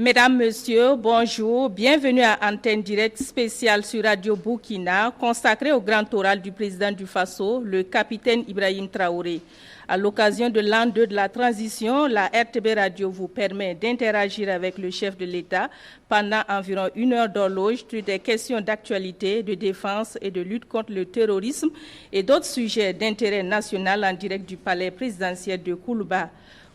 Mesdames, Messieurs, bonjour. Bienvenue à Antenne Directe spéciale sur Radio Burkina, consacrée au grand oral du président du Faso, le capitaine Ibrahim Traoré. À l'occasion de l'an 2 de la transition, la RTB Radio vous permet d'interagir avec le chef de l'État pendant environ 1 heure d'horloge sur des questions d'actualité, de défense et de lutte contre le terrorisme et d'autres sujets d'intérêt national en direct du palais présidentiel de Koulouba.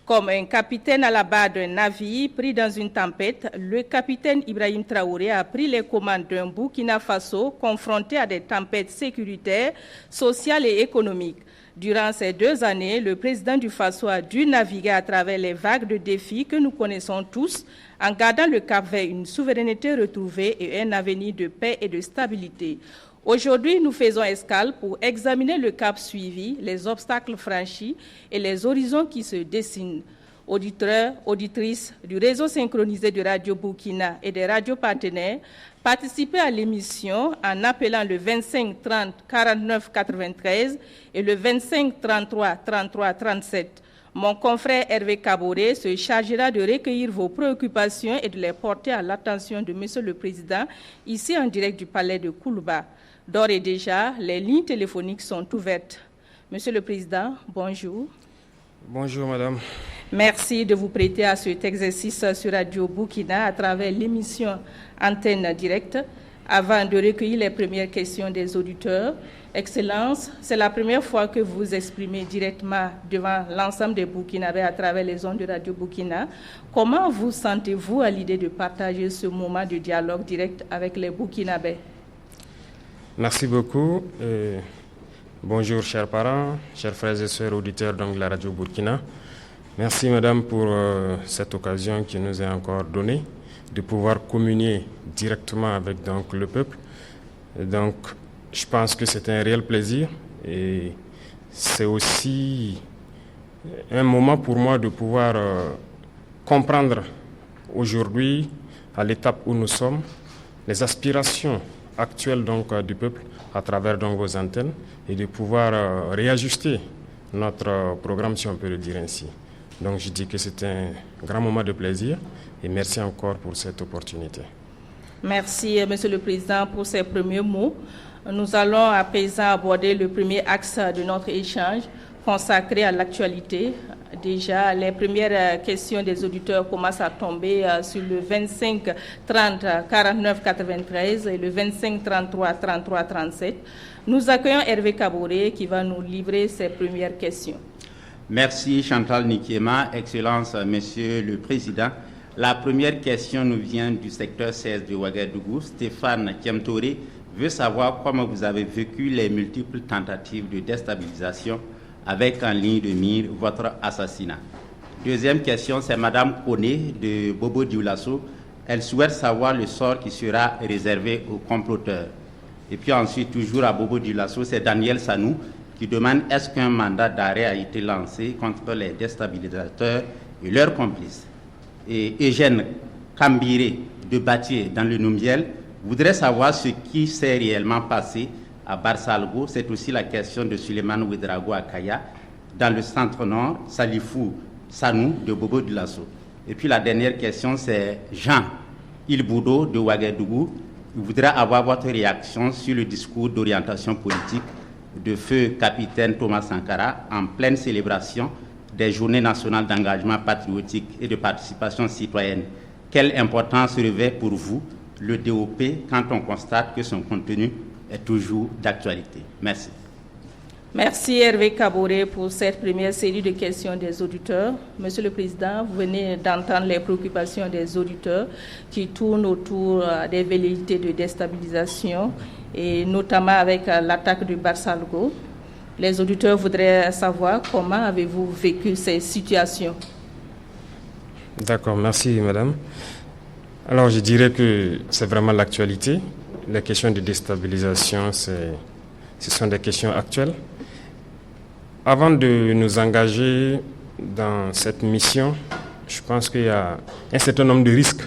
Comme un capitaine à la barre d'un navire pris dans une tempête, le capitaine Ibrahim Traoré a pris les commandes d'un Burkina Faso confronté à des tempêtes sécuritaires, sociales et économiques. Durant ces 2 années, le président du Faso a dû naviguer à travers les vagues de défis que nous connaissons tous, en gardant le cap vers une souveraineté retrouvée et un avenir de paix et de stabilité. Aujourd'hui, nous faisons escale pour examiner le cap suivi, les obstacles franchis et les horizons qui se dessinent. Auditeurs, auditrices du réseau synchronisé de Radio Burkina et des radios partenaires, participez à l'émission en appelant le 25 30 49 93 et le 25 33 33 37. Mon confrère Hervé Kaboré se chargera de recueillir vos préoccupations et de les porter à l'attention de Monsieur le Président, ici en direct du palais de Koulouba. D'ores et déjà, les lignes téléphoniques sont ouvertes. Monsieur le Président, bonjour. Bonjour, Madame. Merci de vous prêter à cet exercice sur Radio Burkina à travers l'émission Antenne Directe. Avant de recueillir les premières questions des auditeurs, Excellence, c'est la première fois que vous vous exprimez directement devant l'ensemble des Burkinabés à travers les ondes de Radio Burkina. Comment vous sentez-vous à l'idée de partager ce moment de dialogue direct avec les Burkinabés? Merci beaucoup. Bonjour, chers parents, chers frères et sœurs auditeurs de la Radio Burkina. Merci, Madame, pour cette occasion qui nous est encore donnée de pouvoir communier directement avec le peuple. Donc, je pense que c'est un réel plaisir et c'est aussi un moment pour moi de pouvoir comprendre aujourd'hui, à l'étape où nous sommes, les aspirations actuelles du peuple à travers vos antennes et de pouvoir réajuster notre programme, si on peut le dire ainsi. Donc je dis que c'est un grand moment de plaisir et merci encore pour cette opportunité. Merci, Monsieur le Président, pour ces premiers mots. Nous allons à présent aborder le premier axe de notre échange consacré à l'actualité. Déjà, les premières questions des auditeurs commencent à tomber sur le 25 30 49 93 et le 25 33 33 37. Nous accueillons Hervé Kaboré qui va nous livrer ses premières questions. Merci Chantal Nikiema, Excellence Monsieur le Président. La première question nous vient du secteur 16 de Ouagadougou. Stéphane Kiamtoré veut savoir comment vous avez vécu les multiples tentatives de déstabilisation avec en ligne de mire votre assassinat. Deuxième question, c'est Madame Koné de Bobo Dioulasso. Elle souhaite savoir le sort qui sera réservé aux comploteurs. Et puis ensuite, toujours à Bobo Dioulasso, c'est Daniel Sanou qui demande est-ce qu'un mandat d'arrêt a été lancé contre les déstabilisateurs et leurs complices. Et Eugène Kambiré de Batié dans le Numbiel voudrait savoir ce qui s'est réellement passé à Barsalgo. C'est aussi la question de Suleiman Ouedraogo à Kaya. Dans le centre-nord, Salifou Sanou de Bobo Dioulasso. Et puis la dernière question, c'est Jean Ilboudo de Ouagadougou. Il voudrait avoir votre réaction sur le discours d'orientation politique de feu capitaine Thomas Sankara en pleine célébration des journées nationales d'engagement patriotique et de participation citoyenne. Quelle importance revêt pour vous le DOP quand on constate que son contenu est toujours d'actualité? Merci. Merci Hervé Kaboré pour cette première série de questions des auditeurs. Monsieur le Président, vous venez d'entendre les préoccupations des auditeurs qui tournent autour des velléités de déstabilisation et notamment avec l'attaque du Barsalgo. Les auditeurs voudraient savoir comment avez-vous vécu ces situations? D'accord, merci Madame. Alors je dirais que c'est vraiment l'actualité. Les questions de déstabilisation, ce sont des questions actuelles. Avant de nous engager dans cette mission, je pense qu'il y a un certain nombre de risques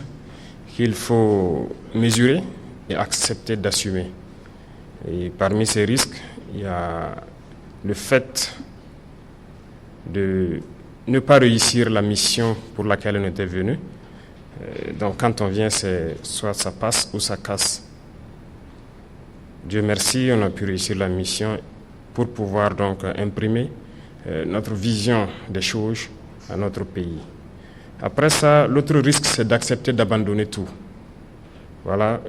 qu'il faut mesurer et accepter d'assumer. Et parmi ces risques, il y a le fait de ne pas réussir la mission pour laquelle on était venu. Donc quand on vient, c'est soit ça passe ou ça casse. Dieu merci, on a pu réussir la mission pour pouvoir donc imprimer notre vision des choses à notre pays. Après ça, l'autre risque, c'est d'accepter d'abandonner tout. Voilà,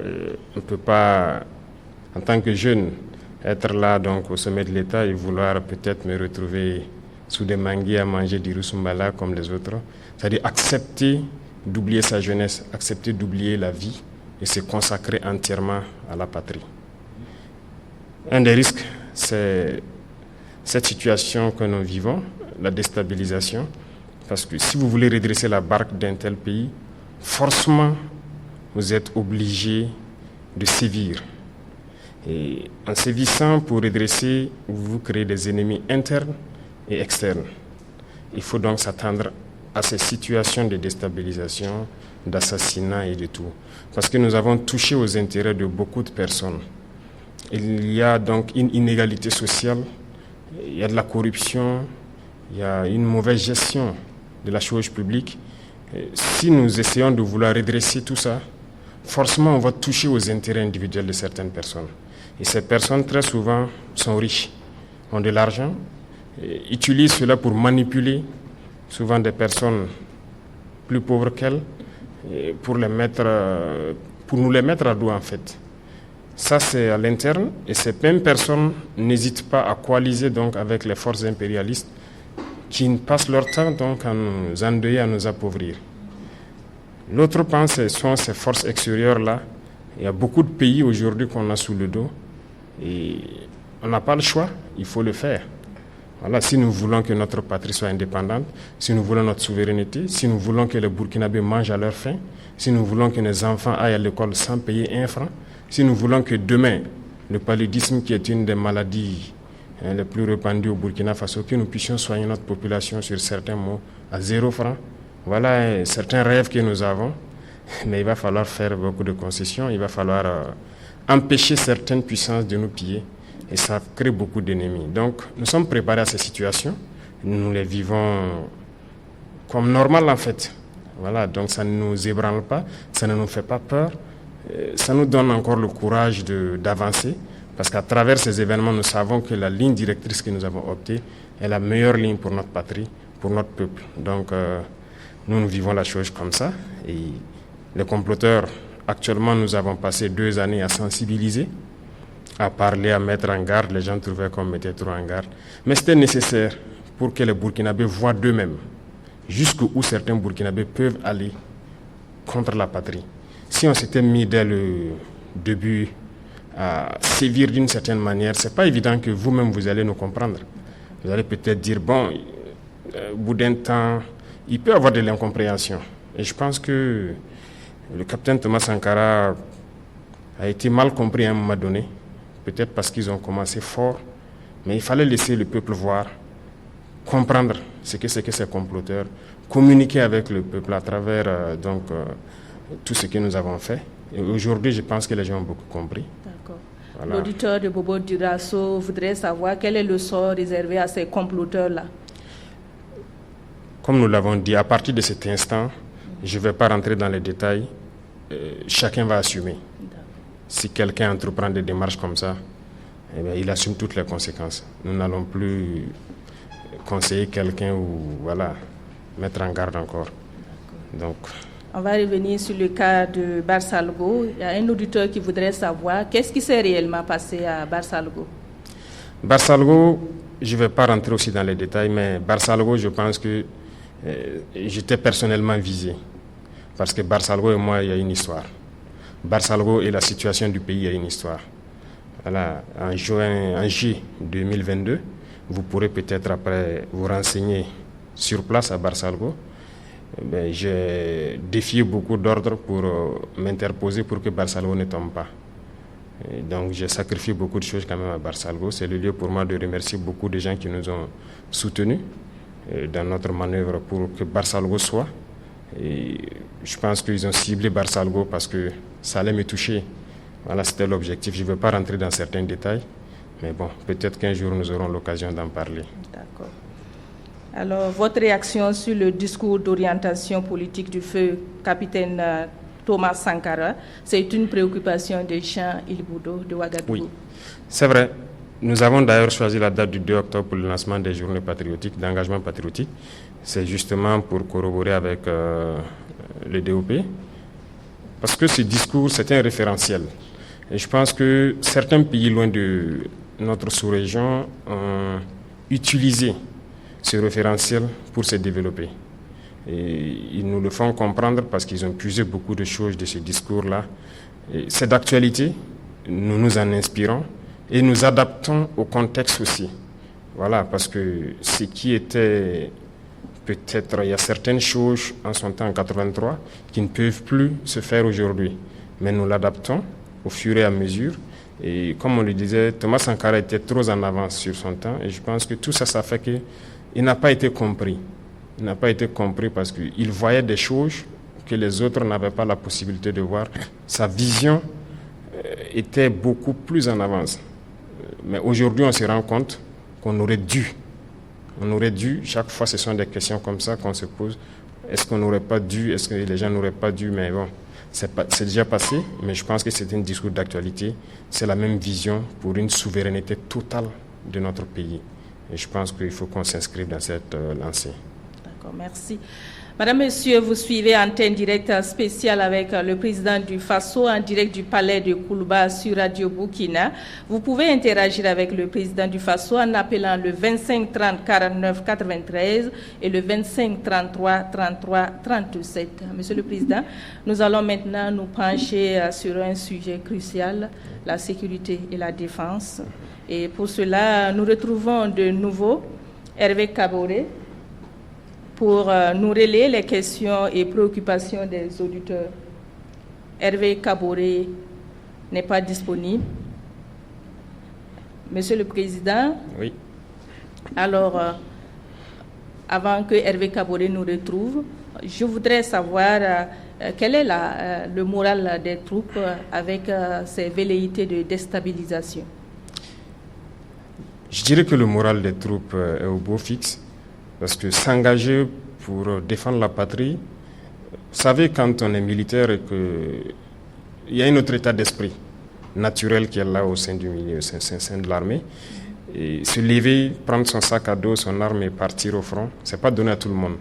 on ne peut pas, en tant que jeune, être là donc au sommet de l'État et vouloir peut-être me retrouver sous des manguiers à manger du rusumbala comme les autres. C'est-à-dire accepter d'oublier sa jeunesse, accepter d'oublier la vie et se consacrer entièrement à la patrie. Un des risques, c'est cette situation que nous vivons, la déstabilisation, parce que si vous voulez redresser la barque d'un tel pays, forcément, vous êtes obligé de sévir. Et en sévissant pour redresser, vous créez des ennemis internes et externes. Il faut donc s'attendre à ces situations de déstabilisation, d'assassinat et de tout. Parce que nous avons touché aux intérêts de beaucoup de personnes. Il y a donc une inégalité sociale, il y a de la corruption, il y a une mauvaise gestion de la chose publique. Si nous essayons de vouloir redresser tout ça, forcément on va toucher aux intérêts individuels de certaines personnes. Et ces personnes très souvent sont riches, ont de l'argent, utilisent cela pour manipuler souvent des personnes plus pauvres qu'elles, pour nous les mettre à dos en fait. Ça c'est à l'interne et ces mêmes personnes n'hésitent pas à coaliser donc avec les forces impérialistes qui passent leur temps donc à nous endeuiller, à nous appauvrir. L'autre pan, ce sont ces forces extérieures-là. Il y a beaucoup de pays aujourd'hui qu'on a sous le dos et on n'a pas le choix, il faut le faire. Voilà, si nous voulons que notre patrie soit indépendante, si nous voulons notre souveraineté, si nous voulons que les Burkinabés mangent à leur faim, si nous voulons que nos enfants aillent à l'école sans payer un franc, si nous voulons que demain, le paludisme qui est une des maladies les plus répandues au Burkina Faso, que nous puissions soigner notre population sur certains mots à 0 francs. Voilà certains rêves que nous avons, mais il va falloir faire beaucoup de concessions, il va falloir empêcher certaines puissances de nous piller et ça crée beaucoup d'ennemis. Donc nous sommes préparés à ces situations, nous les vivons comme normal en fait. Voilà, donc ça ne nous ébranle pas, ça ne nous fait pas peur, ça nous donne encore le courage d'avancer parce qu'à travers ces événements, nous savons que la ligne directrice que nous avons optée est la meilleure ligne pour notre patrie, pour notre peuple. Donc nous vivons la chose comme ça et les comploteurs, actuellement nous avons passé 2 années à sensibiliser, à parler, à mettre en garde. Les gens trouvaient qu'on mettait trop en garde. Mais c'était nécessaire pour que les Burkinabés voient d'eux-mêmes jusqu'où certains Burkinabés peuvent aller contre la patrie. Si on s'était mis dès le début à sévir d'une certaine manière, ce n'est pas évident que vous-même vous allez nous comprendre. Vous allez peut-être dire, bon, au bout d'un temps, il peut y avoir de l'incompréhension. Et je pense que le capitaine Thomas Sankara a été mal compris à un moment donné, peut-être parce qu'ils ont commencé fort, mais il fallait laisser le peuple voir, comprendre ce que c'est que ces comploteurs, communiquer avec le peuple à travers tout ce que nous avons fait. Et aujourd'hui, je pense que les gens ont beaucoup compris. D'accord. Voilà. L'auditeur de Bobo Dioulasso voudrait savoir quel est le sort réservé à ces comploteurs-là. Comme nous l'avons dit, à partir de cet instant, je ne vais pas rentrer dans les détails. Chacun va assumer. Si quelqu'un entreprend des démarches comme ça, eh bien, il assume toutes les conséquences. Nous n'allons plus conseiller quelqu'un ou mettre en garde encore. Donc, on va revenir sur le cas de Barsalgo. Il y a un auditeur qui voudrait savoir qu'est-ce qui s'est réellement passé à Barsalgo. Barsalgo, je ne vais pas rentrer aussi dans les détails, mais Barsalgo, je pense que j'étais personnellement visé. Parce que Barsalgo et moi, il y a une histoire. Barsalgo et la situation du pays, il y a une histoire. Voilà, en juillet 2022, vous pourrez peut-être après vous renseigner sur place à Barsalgo. J'ai défié beaucoup d'ordres pour m'interposer pour que Barsalgo ne tombe pas. Et donc j'ai sacrifié beaucoup de choses quand même à Barsalgo. C'est le lieu pour moi de remercier beaucoup de gens qui nous ont soutenus dans notre manœuvre pour que Barsalgo soit. Et je pense qu'ils ont ciblé Barsalgo parce que ça allait me toucher. Voilà, c'était l'objectif. Je ne veux pas rentrer dans certains détails, mais bon, peut-être qu'un jour nous aurons l'occasion d'en parler. D'accord. Alors, votre réaction sur le discours d'orientation politique du feu capitaine Thomas Sankara, c'est une préoccupation de Jean Ilboudo de Ouagadougou. Oui, c'est vrai. Nous avons d'ailleurs choisi la date du 2 octobre pour le lancement des journées patriotiques, d'engagement patriotique. C'est justement pour corroborer avec le DOP. Parce que ce discours, c'est un référentiel. Et je pense que certains pays loin de notre sous-région ont utilisé ce référentiel pour se développer. Et ils nous le font comprendre parce qu'ils ont puisé beaucoup de choses de ce discours-là. Et c'est d'actualité, nous nous en inspirons et nous adaptons au contexte aussi. Voilà, parce que ce qui était peut-être, il y a certaines choses en son temps en 83 qui ne peuvent plus se faire aujourd'hui. Mais nous l'adaptons au fur et à mesure. Et comme on le disait, Thomas Sankara était trop en avance sur son temps. Et je pense que tout ça, ça fait qu'il n'a pas été compris. Il n'a pas été compris parce qu'il voyait des choses que les autres n'avaient pas la possibilité de voir. Sa vision était beaucoup plus en avance. Mais aujourd'hui, on se rend compte qu'on aurait dû. On aurait dû, chaque fois, ce sont des questions comme ça qu'on se pose. Est-ce qu'on n'aurait pas dû? Est-ce que les gens n'auraient pas dû? Mais bon, c'est déjà passé, mais je pense que c'est un discours d'actualité. C'est la même vision pour une souveraineté totale de notre pays. Et je pense qu'il faut qu'on s'inscrive dans cette lancée. D'accord, merci. Madame, Monsieur, vous suivez Antenne Directe spéciale avec le président du FASO en direct du palais de Koulouba sur Radio Burkina. Vous pouvez interagir avec le président du FASO en appelant le 25 30 49 93 et le 25 33 33 37. Monsieur le Président, nous allons maintenant nous pencher sur un sujet crucial, la sécurité et la défense. Et pour cela, nous retrouvons de nouveau Hervé Kaboré pour nous relayer les questions et préoccupations des auditeurs. Hervé Kaboré n'est pas disponible. Monsieur le Président. Oui. Alors, avant que Hervé Kaboré nous retrouve, je voudrais savoir quel est le moral des troupes avec ces velléités de déstabilisation. Je dirais que le moral des troupes est au beau fixe. Parce que s'engager pour défendre la patrie, vous savez, quand on est militaire et qu'il y a un autre état d'esprit naturel qui est là au sein du milieu, au sein de l'armée, et se lever, prendre son sac à dos, son arme et partir au front, c'est pas donné à tout le monde.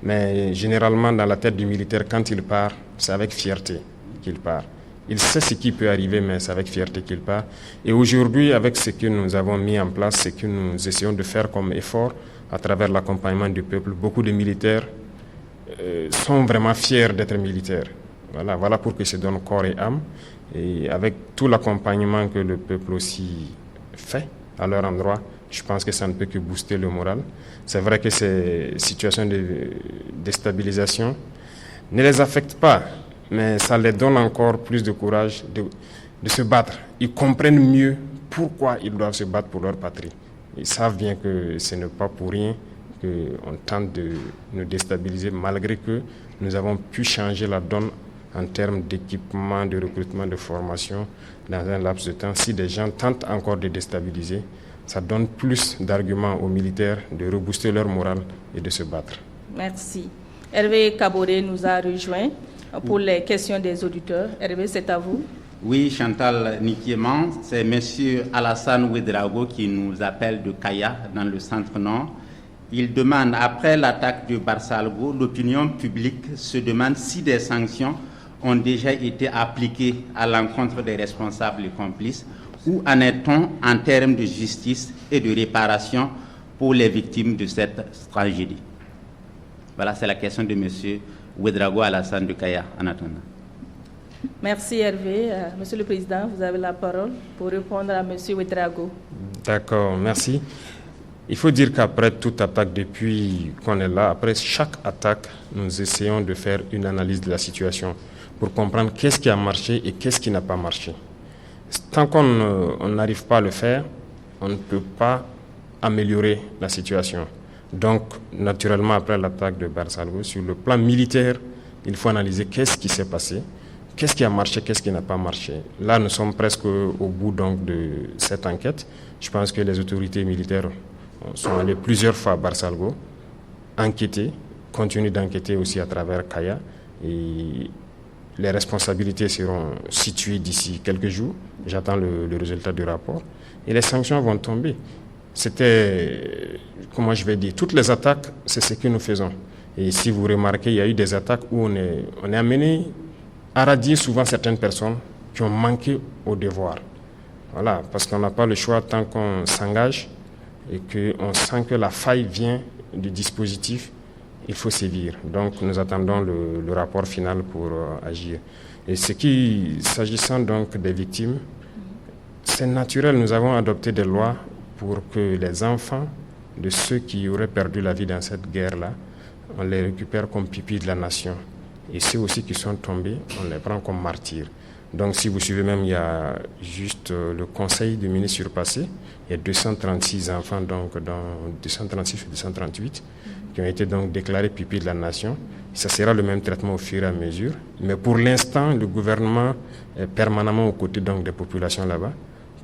Mais généralement, dans la tête du militaire, quand il part, c'est avec fierté qu'il part. Il sait ce qui peut arriver, mais c'est avec fierté qu'il part. Et aujourd'hui, avec ce que nous avons mis en place, ce que nous essayons de faire comme effort, à travers l'accompagnement du peuple, beaucoup de militaires sont vraiment fiers d'être militaires. Voilà pourquoi ils se donnent corps et âme. Et avec tout l'accompagnement que le peuple aussi fait à leur endroit, je pense que ça ne peut que booster le moral. C'est vrai que ces situations de déstabilisation ne les affectent pas, mais ça les donne encore plus de courage de se battre. Ils comprennent mieux pourquoi ils doivent se battre pour leur patrie. Ils savent bien que ce n'est pas pour rien qu'on tente de nous déstabiliser, malgré que nous avons pu changer la donne en termes d'équipement, de recrutement, de formation dans un laps de temps. Si des gens tentent encore de déstabiliser, ça donne plus d'arguments aux militaires de rebooster leur morale et de se battre. Merci. Hervé Kaboré nous a rejoint pour les questions des auditeurs. Hervé, c'est à vous. Oui, Chantal Nikiema, c'est M. Alassane Ouedraogo qui nous appelle de Kaya, dans le centre-nord. Il demande, après l'attaque de Barsalgo, l'opinion publique se demande si des sanctions ont déjà été appliquées à l'encontre des responsables et complices. Où en est-on en termes de justice et de réparation pour les victimes de cette tragédie? Voilà, c'est la question de M. Ouedraogo Alassane de Kaya, en attendant. Merci Hervé. Monsieur le Président, vous avez la parole pour répondre à Monsieur Ouedraogo. D'accord, merci. Il faut dire qu'après toute attaque, depuis qu'on est là, après chaque attaque, nous essayons de faire une analyse de la situation pour comprendre qu'est-ce qui a marché et qu'est-ce qui n'a pas marché. Tant qu'on n'arrive pas à le faire, on ne peut pas améliorer la situation. Donc, naturellement, après l'attaque de Barsalgo, sur le plan militaire, il faut analyser qu'est-ce qui s'est passé. Qu'est-ce qui a marché, qu'est-ce qui n'a pas marché? Là, nous sommes presque au bout donc, de cette enquête. Je pense que les autorités militaires sont allées plusieurs fois à Barsalgo enquêter, continuer d'enquêter aussi à travers Kaya. Et les responsabilités seront situées d'ici quelques jours. J'attends le résultat du rapport. Et les sanctions vont tomber. C'était, comment je vais dire, toutes les attaques, c'est ce que nous faisons. Et si vous remarquez, il y a eu des attaques où on est amené à radier souvent certaines personnes qui ont manqué au devoir. Voilà, parce qu'on n'a pas le choix tant qu'on s'engage et qu'on sent que la faille vient du dispositif, il faut sévir. Donc nous attendons le rapport final pour agir. Et s'agissant donc des victimes, c'est naturel, nous avons adopté des lois pour que les enfants de ceux qui auraient perdu la vie dans cette guerre-là, on les récupère comme pupilles de la nation. Et ceux aussi qui sont tombés, on les prend comme martyrs. Donc si vous suivez même, il y a juste le conseil des ministres surpassé, il y a 236 enfants, donc dans 236 ou 238, qui ont été donc déclarés pupilles de la nation. Ça sera le même traitement au fur et à mesure. Mais pour l'instant, le gouvernement est permanemment aux côtés donc, des populations là-bas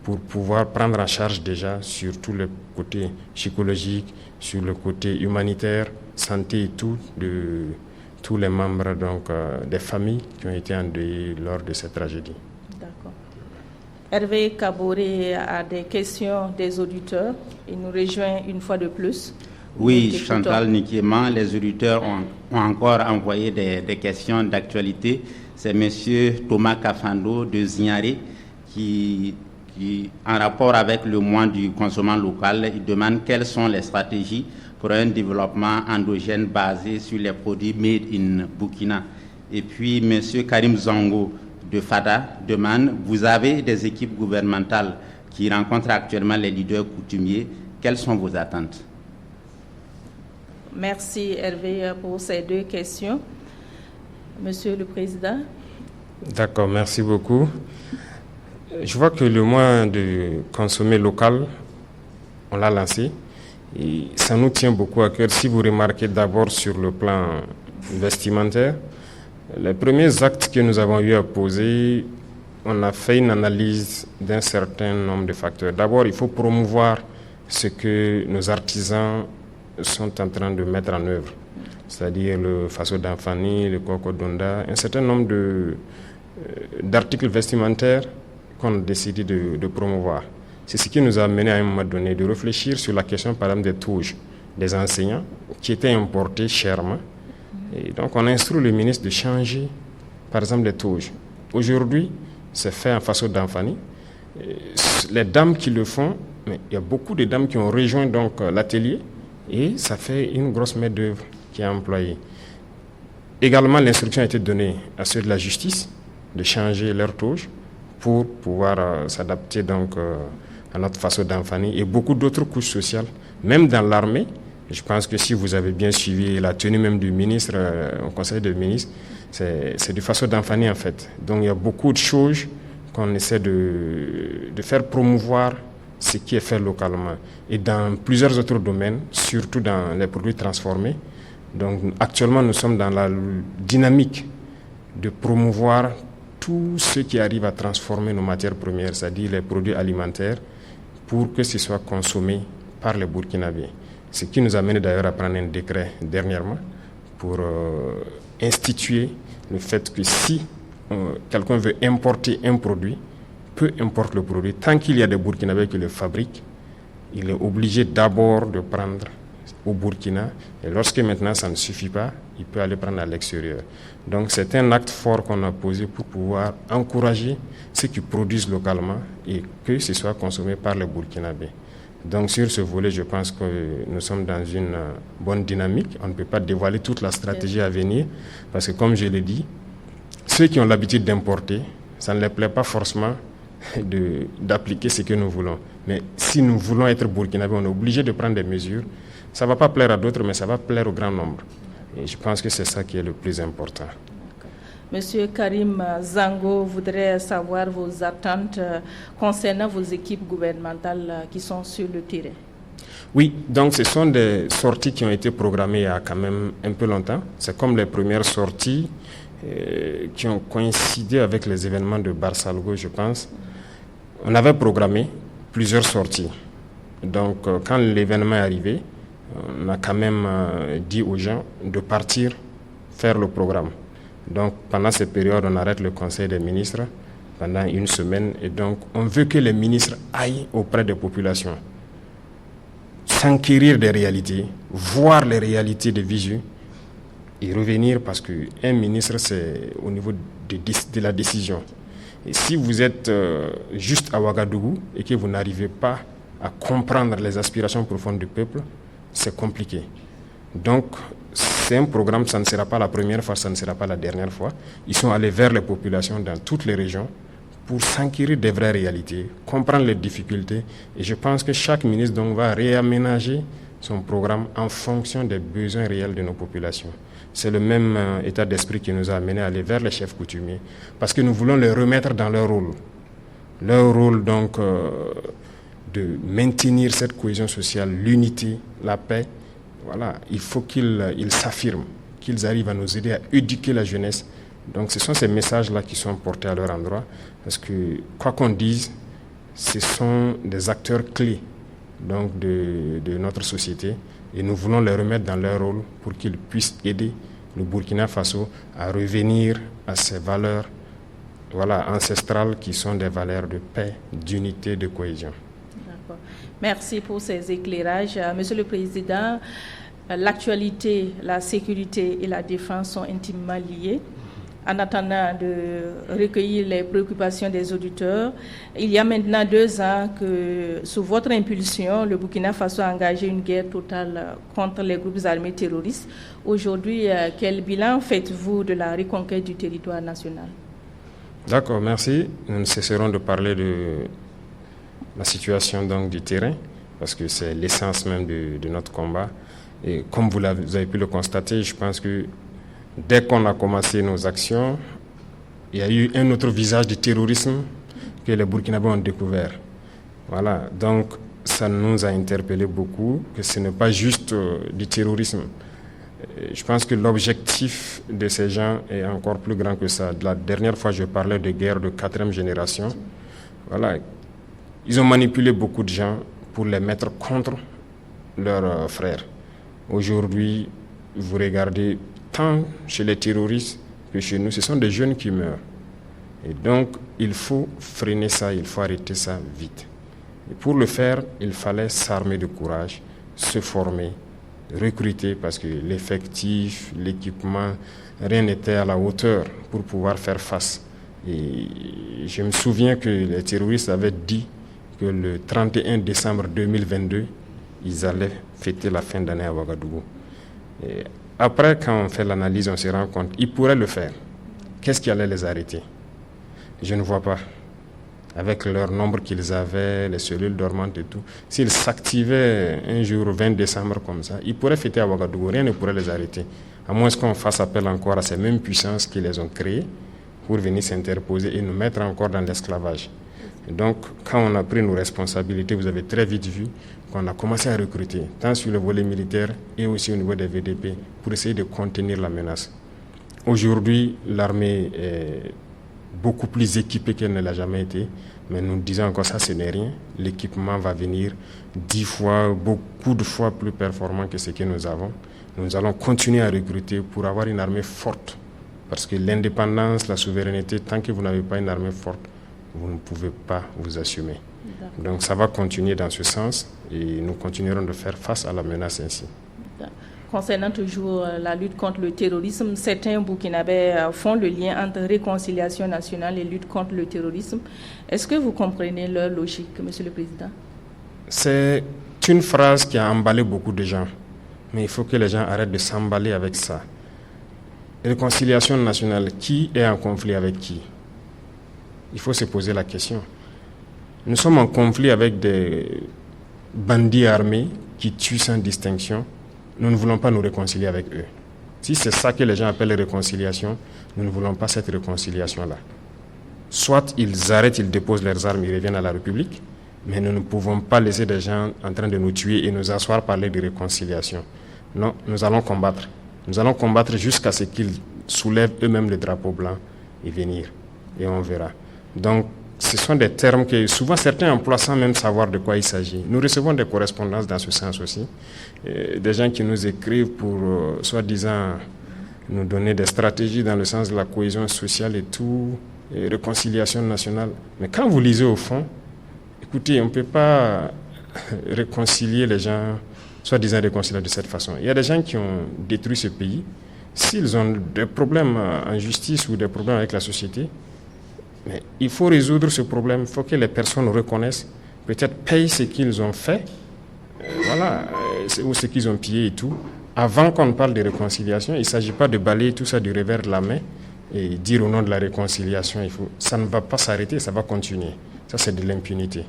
pour pouvoir prendre en charge déjà sur tout le côté psychologique, sur le côté humanitaire, santé et tout, de tous les membres donc, des familles qui ont été endeuillées lors de cette tragédie. D'accord. Hervé Kaboré a des questions des auditeurs. Il nous rejoint une fois de plus. Oui, Chantal Nikiema, les auditeurs ont encore envoyé des questions d'actualité. C'est M. Thomas Kafando de Zignaré qui, en rapport avec le mois du consommant local, il demande quelles sont les stratégies pour un développement endogène basé sur les produits made in Burkina. Et puis, M. Karim Zango de FADA demande, vous avez des équipes gouvernementales qui rencontrent actuellement les leaders coutumiers. Quelles sont vos attentes? Merci Hervé pour ces deux questions. Monsieur le Président. D'accord, merci beaucoup. Je vois que le mois de consommer local, on l'a lancé. Et ça nous tient beaucoup à cœur. Si vous remarquez d'abord sur le plan vestimentaire, les premiers actes que nous avons eu à poser, on a fait une analyse d'un certain nombre de facteurs. D'abord, il faut promouvoir ce que nos artisans sont en train de mettre en œuvre, c'est-à-dire le Faso d'Anfani, le Koko Donda, un certain nombre d'articles vestimentaires qu'on a décidé de promouvoir. C'est ce qui nous a amené à un moment donné de réfléchir sur la question, par exemple, des touches des enseignants qui étaient importés chèrement. Et donc, on a instruit le ministre de changer, par exemple, les touches. Aujourd'hui, c'est fait en Faso d'Anfani. Les dames qui le font, mais il y a beaucoup de dames qui ont rejoint donc l'atelier et ça fait une grosse main-d'œuvre qui est employée. Également, l'instruction a été donnée à ceux de la justice de changer leur touche pour pouvoir s'adapter donc à notre Faso d'Anfani et beaucoup d'autres couches sociales, même dans l'armée. Je pense que si vous avez bien suivi la tenue même du ministre au Conseil des ministres, c'est du Faso d'Anfani en fait. Donc il y a beaucoup de choses qu'on essaie de faire promouvoir ce qui est fait localement. Et dans plusieurs autres domaines, surtout dans les produits transformés. Donc actuellement, nous sommes dans la dynamique de promouvoir tout ce qui arrive à transformer nos matières premières, c'est-à-dire les produits alimentaires, pour que ce soit consommé par les Burkinabés. Ce qui nous amène d'ailleurs à prendre un décret dernièrement pour instituer le fait que si quelqu'un veut importer un produit, peu importe le produit, tant qu'il y a des Burkinabés qui le fabriquent, il est obligé d'abord de prendre au Burkina, et lorsque maintenant ça ne suffit pas, il peut aller prendre à l'extérieur. Donc c'est un acte fort qu'on a posé pour pouvoir encourager ceux qui produisent localement et que ce soit consommé par les Burkinabés. Donc sur ce volet, je pense que nous sommes dans une bonne dynamique. On ne peut pas dévoiler toute la stratégie à venir, parce que comme je l'ai dit, ceux qui ont l'habitude d'importer, ça ne les plaît pas forcément d'appliquer ce que nous voulons. Mais si nous voulons être burkinabés, on est obligé de prendre des mesures. Ça ne va pas plaire à d'autres, mais ça va plaire au grand nombre. Et je pense que c'est ça qui est le plus important. Monsieur Karim Zango voudrait savoir vos attentes concernant vos équipes gouvernementales qui sont sur le terrain. Oui, donc ce sont des sorties qui ont été programmées il y a quand même un peu longtemps. C'est comme les premières sorties qui ont coïncidé avec les événements de Barsalgo, je pense. On avait programmé plusieurs sorties. Donc quand l'événement est arrivé, on a quand même dit aux gens de partir faire le programme. Donc pendant cette période, on arrête le Conseil des ministres pendant une semaine et donc on veut que les ministres aillent auprès des populations, s'enquérir des réalités, voir les réalités de visu et revenir parce qu'un ministre, c'est au niveau de la décision. Et si vous êtes juste à Ouagadougou et que vous n'arrivez pas à comprendre les aspirations profondes du peuple, c'est compliqué. Donc, c'est un programme, ça ne sera pas la première fois, ça ne sera pas la dernière fois. Ils sont allés vers les populations dans toutes les régions pour s'enquérir des vraies réalités, comprendre les difficultés. Et je pense que chaque ministre donc, va réaménager son programme en fonction des besoins réels de nos populations. C'est le même état d'esprit qui nous a amené à aller vers les chefs coutumiers, parce que nous voulons les remettre dans leur rôle. Leur rôle, donc, de maintenir cette cohésion sociale, l'unité, la paix. Voilà, il faut qu'ils s'affirment, qu'ils arrivent à nous aider à éduquer la jeunesse. Donc, ce sont ces messages-là qui sont portés à leur endroit, parce que, quoi qu'on dise, ce sont des acteurs clés donc, de notre société. Et nous voulons les remettre dans leur rôle pour qu'ils puissent aider le Burkina Faso à revenir à ces valeurs ancestrales qui sont des valeurs de paix, d'unité, de cohésion. D'accord. Merci pour ces éclairages. Monsieur le Président, l'actualité, la sécurité et la défense sont intimement liées. En attendant de recueillir les préoccupations des auditeurs, il y a maintenant 2 ans que, sous votre impulsion, le Burkina Faso a engagé une guerre totale contre les groupes armés terroristes. Aujourd'hui, quel bilan faites-vous de la reconquête du territoire national? D'accord, merci. Nous ne cesserons de parler de la situation donc, du terrain, parce que c'est l'essence même de notre combat. Et comme vous avez pu le constater, je pense que dès qu'on a commencé nos actions, il y a eu un autre visage du terrorisme que les Burkinabés ont découvert. Voilà, donc ça nous a interpellé beaucoup, que ce n'est pas juste du terrorisme. Je pense que l'objectif de ces gens est encore plus grand que ça. La dernière fois, je parlais de guerre de 4e génération. Voilà, ils ont manipulé beaucoup de gens pour les mettre contre leurs frères. Aujourd'hui, vous regardez, tant chez les terroristes que chez nous, ce sont des jeunes qui meurent. Et donc, il faut freiner ça, il faut arrêter ça vite. Et pour le faire, il fallait s'armer de courage, se former, recruter, parce que l'effectif, l'équipement, rien n'était à la hauteur pour pouvoir faire face. Et je me souviens que les terroristes avaient dit que le 31 décembre 2022, ils allaient fêter la fin d'année à Ouagadougou. Et après, quand on fait l'analyse, on se rend compte qu'ils pourraient le faire. Qu'est-ce qui allait les arrêter? Je ne vois pas. Avec leur nombre qu'ils avaient, les cellules dormantes et tout, s'ils s'activaient un jour 20 décembre comme ça, ils pourraient fêter à Ouagadougou, rien ne pourrait les arrêter. À moins qu'on fasse appel encore à ces mêmes puissances qui les ont créées pour venir s'interposer et nous mettre encore dans l'esclavage. Et donc, quand on a pris nos responsabilités, vous avez très vite vu qu'on a commencé à recruter, tant sur le volet militaire et aussi au niveau des VDP, pour essayer de contenir la menace. Aujourd'hui, l'armée est beaucoup plus équipée qu'elle ne l'a jamais été, mais nous disons encore ça, ce n'est rien. L'équipement va venir 10 fois, beaucoup de fois plus performant que ce que nous avons. Nous allons continuer à recruter pour avoir une armée forte, parce que l'indépendance, la souveraineté, tant que vous n'avez pas une armée forte, vous ne pouvez pas vous assumer. Donc ça va continuer dans ce sens et nous continuerons de faire face à la menace ainsi. Concernant toujours la lutte contre le terrorisme, certains Burkinabés font le lien entre réconciliation nationale et lutte contre le terrorisme. Est-ce que vous comprenez leur logique, Monsieur le Président? C'est une phrase qui a emballé beaucoup de gens, mais il faut que les gens arrêtent de s'emballer avec ça. Réconciliation nationale, qui est en conflit avec qui? Il faut se poser la question. Nous sommes en conflit avec des bandits armés qui tuent sans distinction. Nous ne voulons pas nous réconcilier avec eux. Si c'est ça que les gens appellent réconciliation, nous ne voulons pas cette réconciliation-là. Soit ils arrêtent, ils déposent leurs armes, ils reviennent à la République, mais nous ne pouvons pas laisser des gens en train de nous tuer et nous asseoir parler de réconciliation. Non, nous allons combattre. Nous allons combattre jusqu'à ce qu'ils soulèvent eux-mêmes le drapeau blanc et venir. Et on verra. Donc, ce sont des termes que souvent certains emploient sans même savoir de quoi il s'agit. Nous recevons des correspondances dans ce sens aussi, des gens qui nous écrivent pour, soi-disant, nous donner des stratégies dans le sens de la cohésion sociale et tout, et réconciliation nationale. Mais quand vous lisez au fond, écoutez, on ne peut pas réconcilier les gens, soi-disant réconcilier de cette façon. Il y a des gens qui ont détruit ce pays. S'ils ont des problèmes en justice ou des problèmes avec la société, mais il faut résoudre ce problème. Il faut que les personnes reconnaissent, peut-être payent ce qu'ils ont fait, ou ce qu'ils ont pillé et tout. Avant qu'on parle de réconciliation, il ne s'agit pas de balayer tout ça du revers de la main et dire au nom de la réconciliation, ça ne va pas s'arrêter, ça va continuer. Ça, c'est de l'impunité.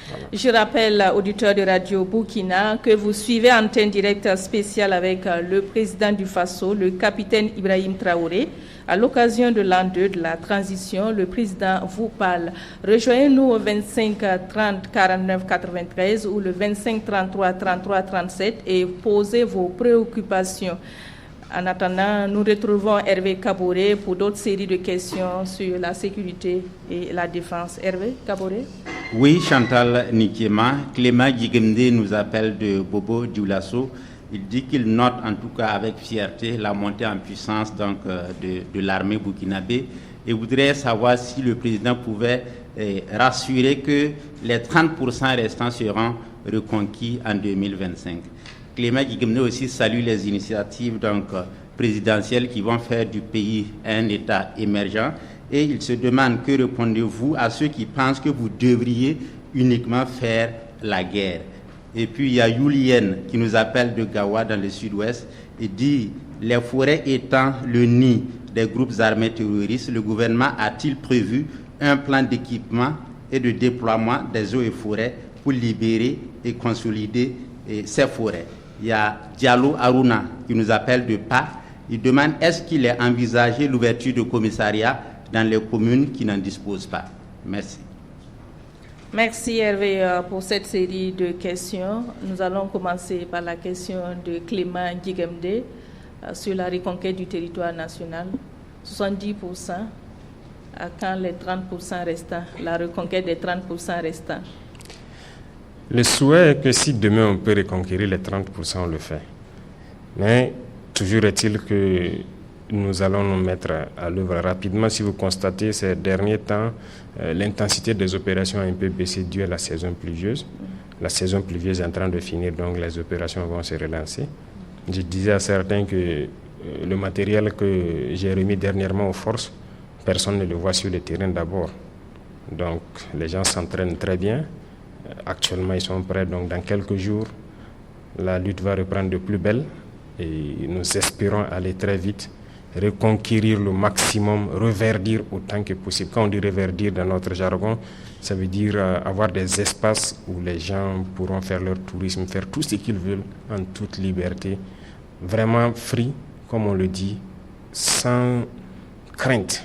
Voilà. Je rappelle, auditeurs de Radio Burkina, que vous suivez Antenne Directe spéciale avec le président du Faso, le capitaine Ibrahim Traoré. À l'occasion de l'an 2 de la transition, le président vous parle. Rejoignez-nous au 25 30 49 93 ou le 25 33 33 37 et posez vos préoccupations. En attendant, nous retrouvons Hervé Kaboré pour d'autres séries de questions sur la sécurité et la défense. Hervé Kaboré. Oui, Chantal Nikiema. Clément Guigemde nous appelle de Bobo Dioulasso. Il dit qu'il note en tout cas avec fierté la montée en puissance de l'armée burkinabé et voudrait savoir si le président pouvait rassurer que les 30% restants seront reconquis en 2025. Clément Guigemne aussi salue les initiatives présidentielles qui vont faire du pays un État émergent et il se demande que répondez-vous à ceux qui pensent que vous devriez uniquement faire la guerre. Et puis il y a Julien qui nous appelle de Gawa dans le sud-ouest et dit les forêts étant le nid des groupes armés terroristes, le gouvernement a-t-il prévu un plan d'équipement et de déploiement des eaux et forêts pour libérer et consolider ces forêts? Il y a Diallo Aruna qui nous appelle de PA. Il demande est-ce qu'il est envisagé l'ouverture de commissariats dans les communes qui n'en disposent pas. Merci. Merci Hervé pour cette série de questions. Nous allons commencer par la question de Clément Guigemde sur la reconquête du territoire national. 70% à quand les 30% restants, la reconquête des 30% restants? Le souhait est que si demain on peut reconquérir les 30%, on le fait. Mais toujours est-il que nous allons nous mettre à l'œuvre rapidement. Si vous constatez ces derniers temps, l'intensité des opérations a un peu baissé dû à la saison pluvieuse. La saison pluvieuse est en train de finir, donc les opérations vont se relancer. Je disais à certains que le matériel que j'ai remis dernièrement aux forces, personne ne le voit sur le terrain d'abord. Donc les gens s'entraînent très bien. Actuellement, ils sont prêts. Donc dans quelques jours, la lutte va reprendre de plus belle et nous espérons aller très vite, reconquérir le maximum, reverdir autant que possible. Quand on dit reverdir dans notre jargon, ça veut dire avoir des espaces où les gens pourront faire leur tourisme, faire tout ce qu'ils veulent en toute liberté, vraiment free, comme on le dit, sans crainte.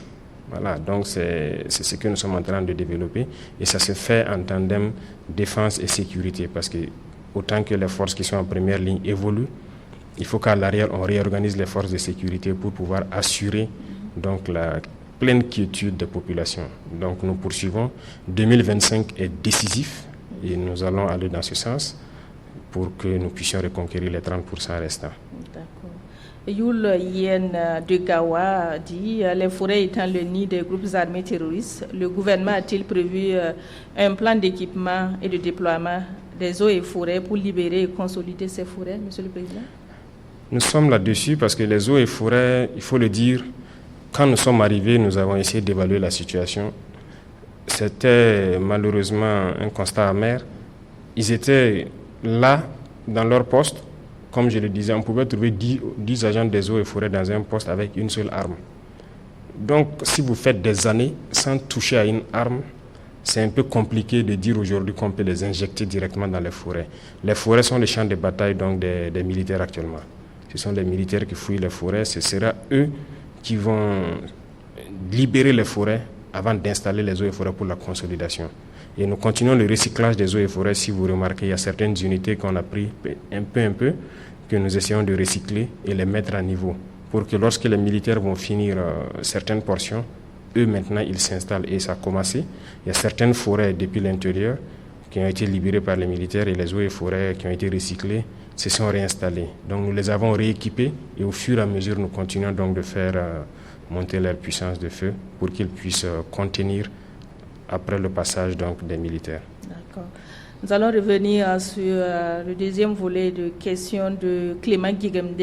Voilà, donc c'est ce que nous sommes en train de développer et ça se fait en tandem défense et sécurité parce que autant que les forces qui sont en première ligne évoluent, il faut qu'à l'arrière on réorganise les forces de sécurité pour pouvoir assurer donc la pleine quiétude des populations. Donc nous poursuivons. 2025 est décisif et nous allons aller dans ce sens pour que nous puissions reconquérir les 30% restants. D'accord. Yul Yen de Gawa dit les forêts étant le nid des groupes armés terroristes, le gouvernement a-t-il prévu un plan d'équipement et de déploiement des eaux et forêts pour libérer et consolider ces forêts, Monsieur le Président? Nous sommes là-dessus parce que les eaux et forêts, il faut le dire, quand nous sommes arrivés, nous avons essayé d'évaluer la situation. C'était malheureusement un constat amer. Ils étaient là, dans leur poste. Comme je le disais, on pouvait trouver 10 agents des eaux et forêts dans un poste avec une seule arme. Donc, si vous faites des années sans toucher à une arme, c'est un peu compliqué de dire aujourd'hui qu'on peut les injecter directement dans les forêts. Les forêts sont les champs de bataille donc des militaires actuellement. Ce sont les militaires qui fouillent les forêts. Ce sera eux qui vont libérer les forêts avant d'installer les eaux et forêts pour la consolidation. Et nous continuons le recyclage des eaux et forêts. Si vous remarquez, il y a certaines unités qu'on a pris un peu, que nous essayons de recycler et les mettre à niveau pour que lorsque les militaires vont finir certaines portions, eux maintenant ils s'installent et ça a commencé. Il y a certaines forêts depuis l'intérieur qui ont été libérées par les militaires et les eaux et forêts qui ont été recyclées se sont réinstallées. Donc nous les avons rééquipés et au fur et à mesure nous continuons donc de faire monter leur puissance de feu pour qu'ils puissent contenir après le passage donc des militaires. D'accord. Nous allons revenir sur le deuxième volet de questions de Clément Guigemde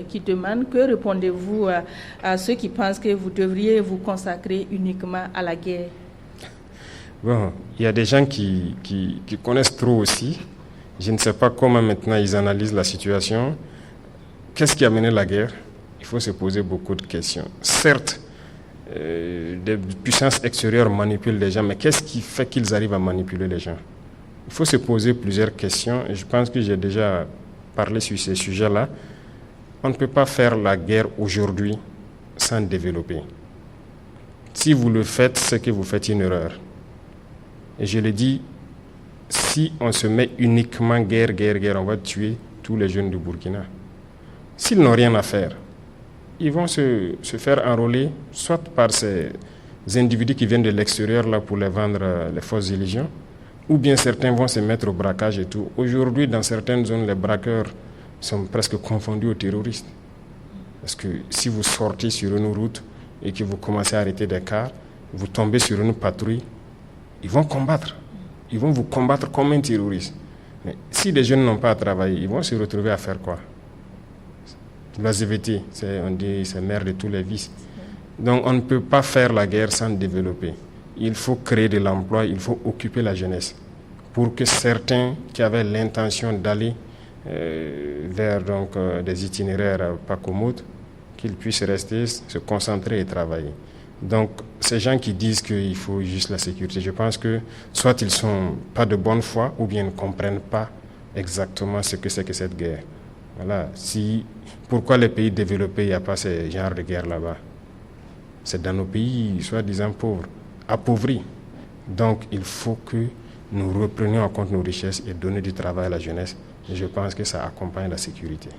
qui demande que répondez-vous à ceux qui pensent que vous devriez vous consacrer uniquement à la guerre? Bon, il y a des gens qui connaissent trop aussi. Je ne sais pas comment maintenant ils analysent la situation. Qu'est-ce qui a mené la guerre? Il faut se poser beaucoup de questions. Certes, des puissances extérieures manipulent les gens, mais qu'est-ce qui fait qu'ils arrivent à manipuler les gens? Il faut se poser plusieurs questions et je pense que j'ai déjà parlé sur ces sujets-là. On ne peut pas faire la guerre aujourd'hui sans développer. Si vous le faites, c'est que vous faites une erreur. Et je le dis, si on se met uniquement guerre, on va tuer tous les jeunes du Burkina. S'ils n'ont rien à faire, ils vont se faire enrôler, soit par ces individus qui viennent de l'extérieur là pour les vendre les fausses illusions, ou bien certains vont se mettre au braquage et tout. Aujourd'hui, dans certaines zones, les braqueurs sont presque confondus aux terroristes. Parce que si vous sortez sur une route et que vous commencez à arrêter des cars, vous tombez sur une patrouille, ils vont combattre. Ils vont vous combattre comme un terroriste. Mais si les jeunes n'ont pas à travailler, ils vont se retrouver à faire quoi? La ZVT, on dit c'est mère de tous les vices. Donc on ne peut pas faire la guerre sans développer. Il faut créer de l'emploi, il faut occuper la jeunesse pour que certains qui avaient l'intention d'aller vers des itinéraires pas commodes, qu'ils puissent rester, se concentrer et travailler. Donc ces gens qui disent qu'il faut juste la sécurité, je pense que soit ils ne sont pas de bonne foi ou bien ils ne comprennent pas exactement ce que c'est que cette guerre. Voilà. Pourquoi les pays développés, il n'y a pas ce genre de guerre là-bas? C'est dans nos pays, soi-disant pauvres, appauvris. Donc, il faut que nous reprenions en compte nos richesses et donner du travail à la jeunesse. Et je pense que ça accompagne la sécurité.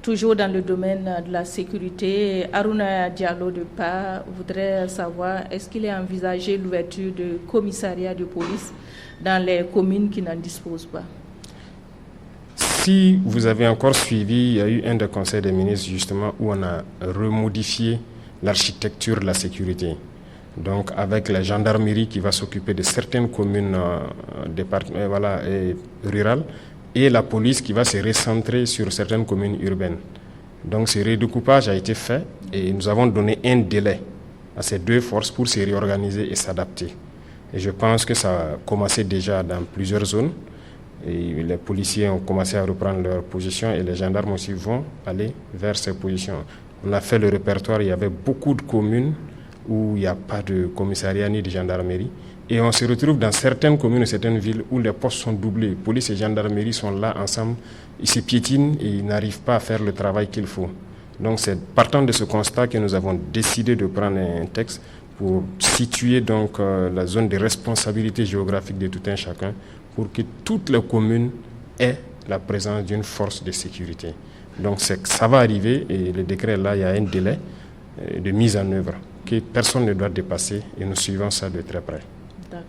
Toujours dans le domaine de la sécurité, Aruna Diallo de PA voudrait savoir, est-ce qu'il est envisagé l'ouverture de commissariats de police dans les communes qui n'en disposent pas? Si vous avez encore suivi, il y a eu un des conseils des ministres justement où on a remodifié l'architecture de la sécurité. Donc avec la gendarmerie qui va s'occuper de certaines communes rurales et la police qui va se recentrer sur certaines communes urbaines. Donc ce redécoupage a été fait et nous avons donné un délai à ces deux forces pour se réorganiser et s'adapter. Et je pense que ça a commencé déjà dans plusieurs zones. Et les policiers ont commencé à reprendre leur position et les gendarmes aussi vont aller vers ces positions. On a fait le répertoire, il y avait beaucoup de communes où il n'y a pas de commissariat ni de gendarmerie. Et on se retrouve dans certaines communes et certaines villes où les postes sont doublés. Police et gendarmerie sont là ensemble, ils se piétinent et ils n'arrivent pas à faire le travail qu'il faut. Donc c'est partant de ce constat que nous avons décidé de prendre un texte pour situer donc la zone de responsabilité géographique de tout un chacun, pour que toutes les communes aient la présence d'une force de sécurité. Donc ça va arriver et le décret là, il y a un délai de mise en œuvre que personne ne doit dépasser et nous suivons ça de très près. D'accord.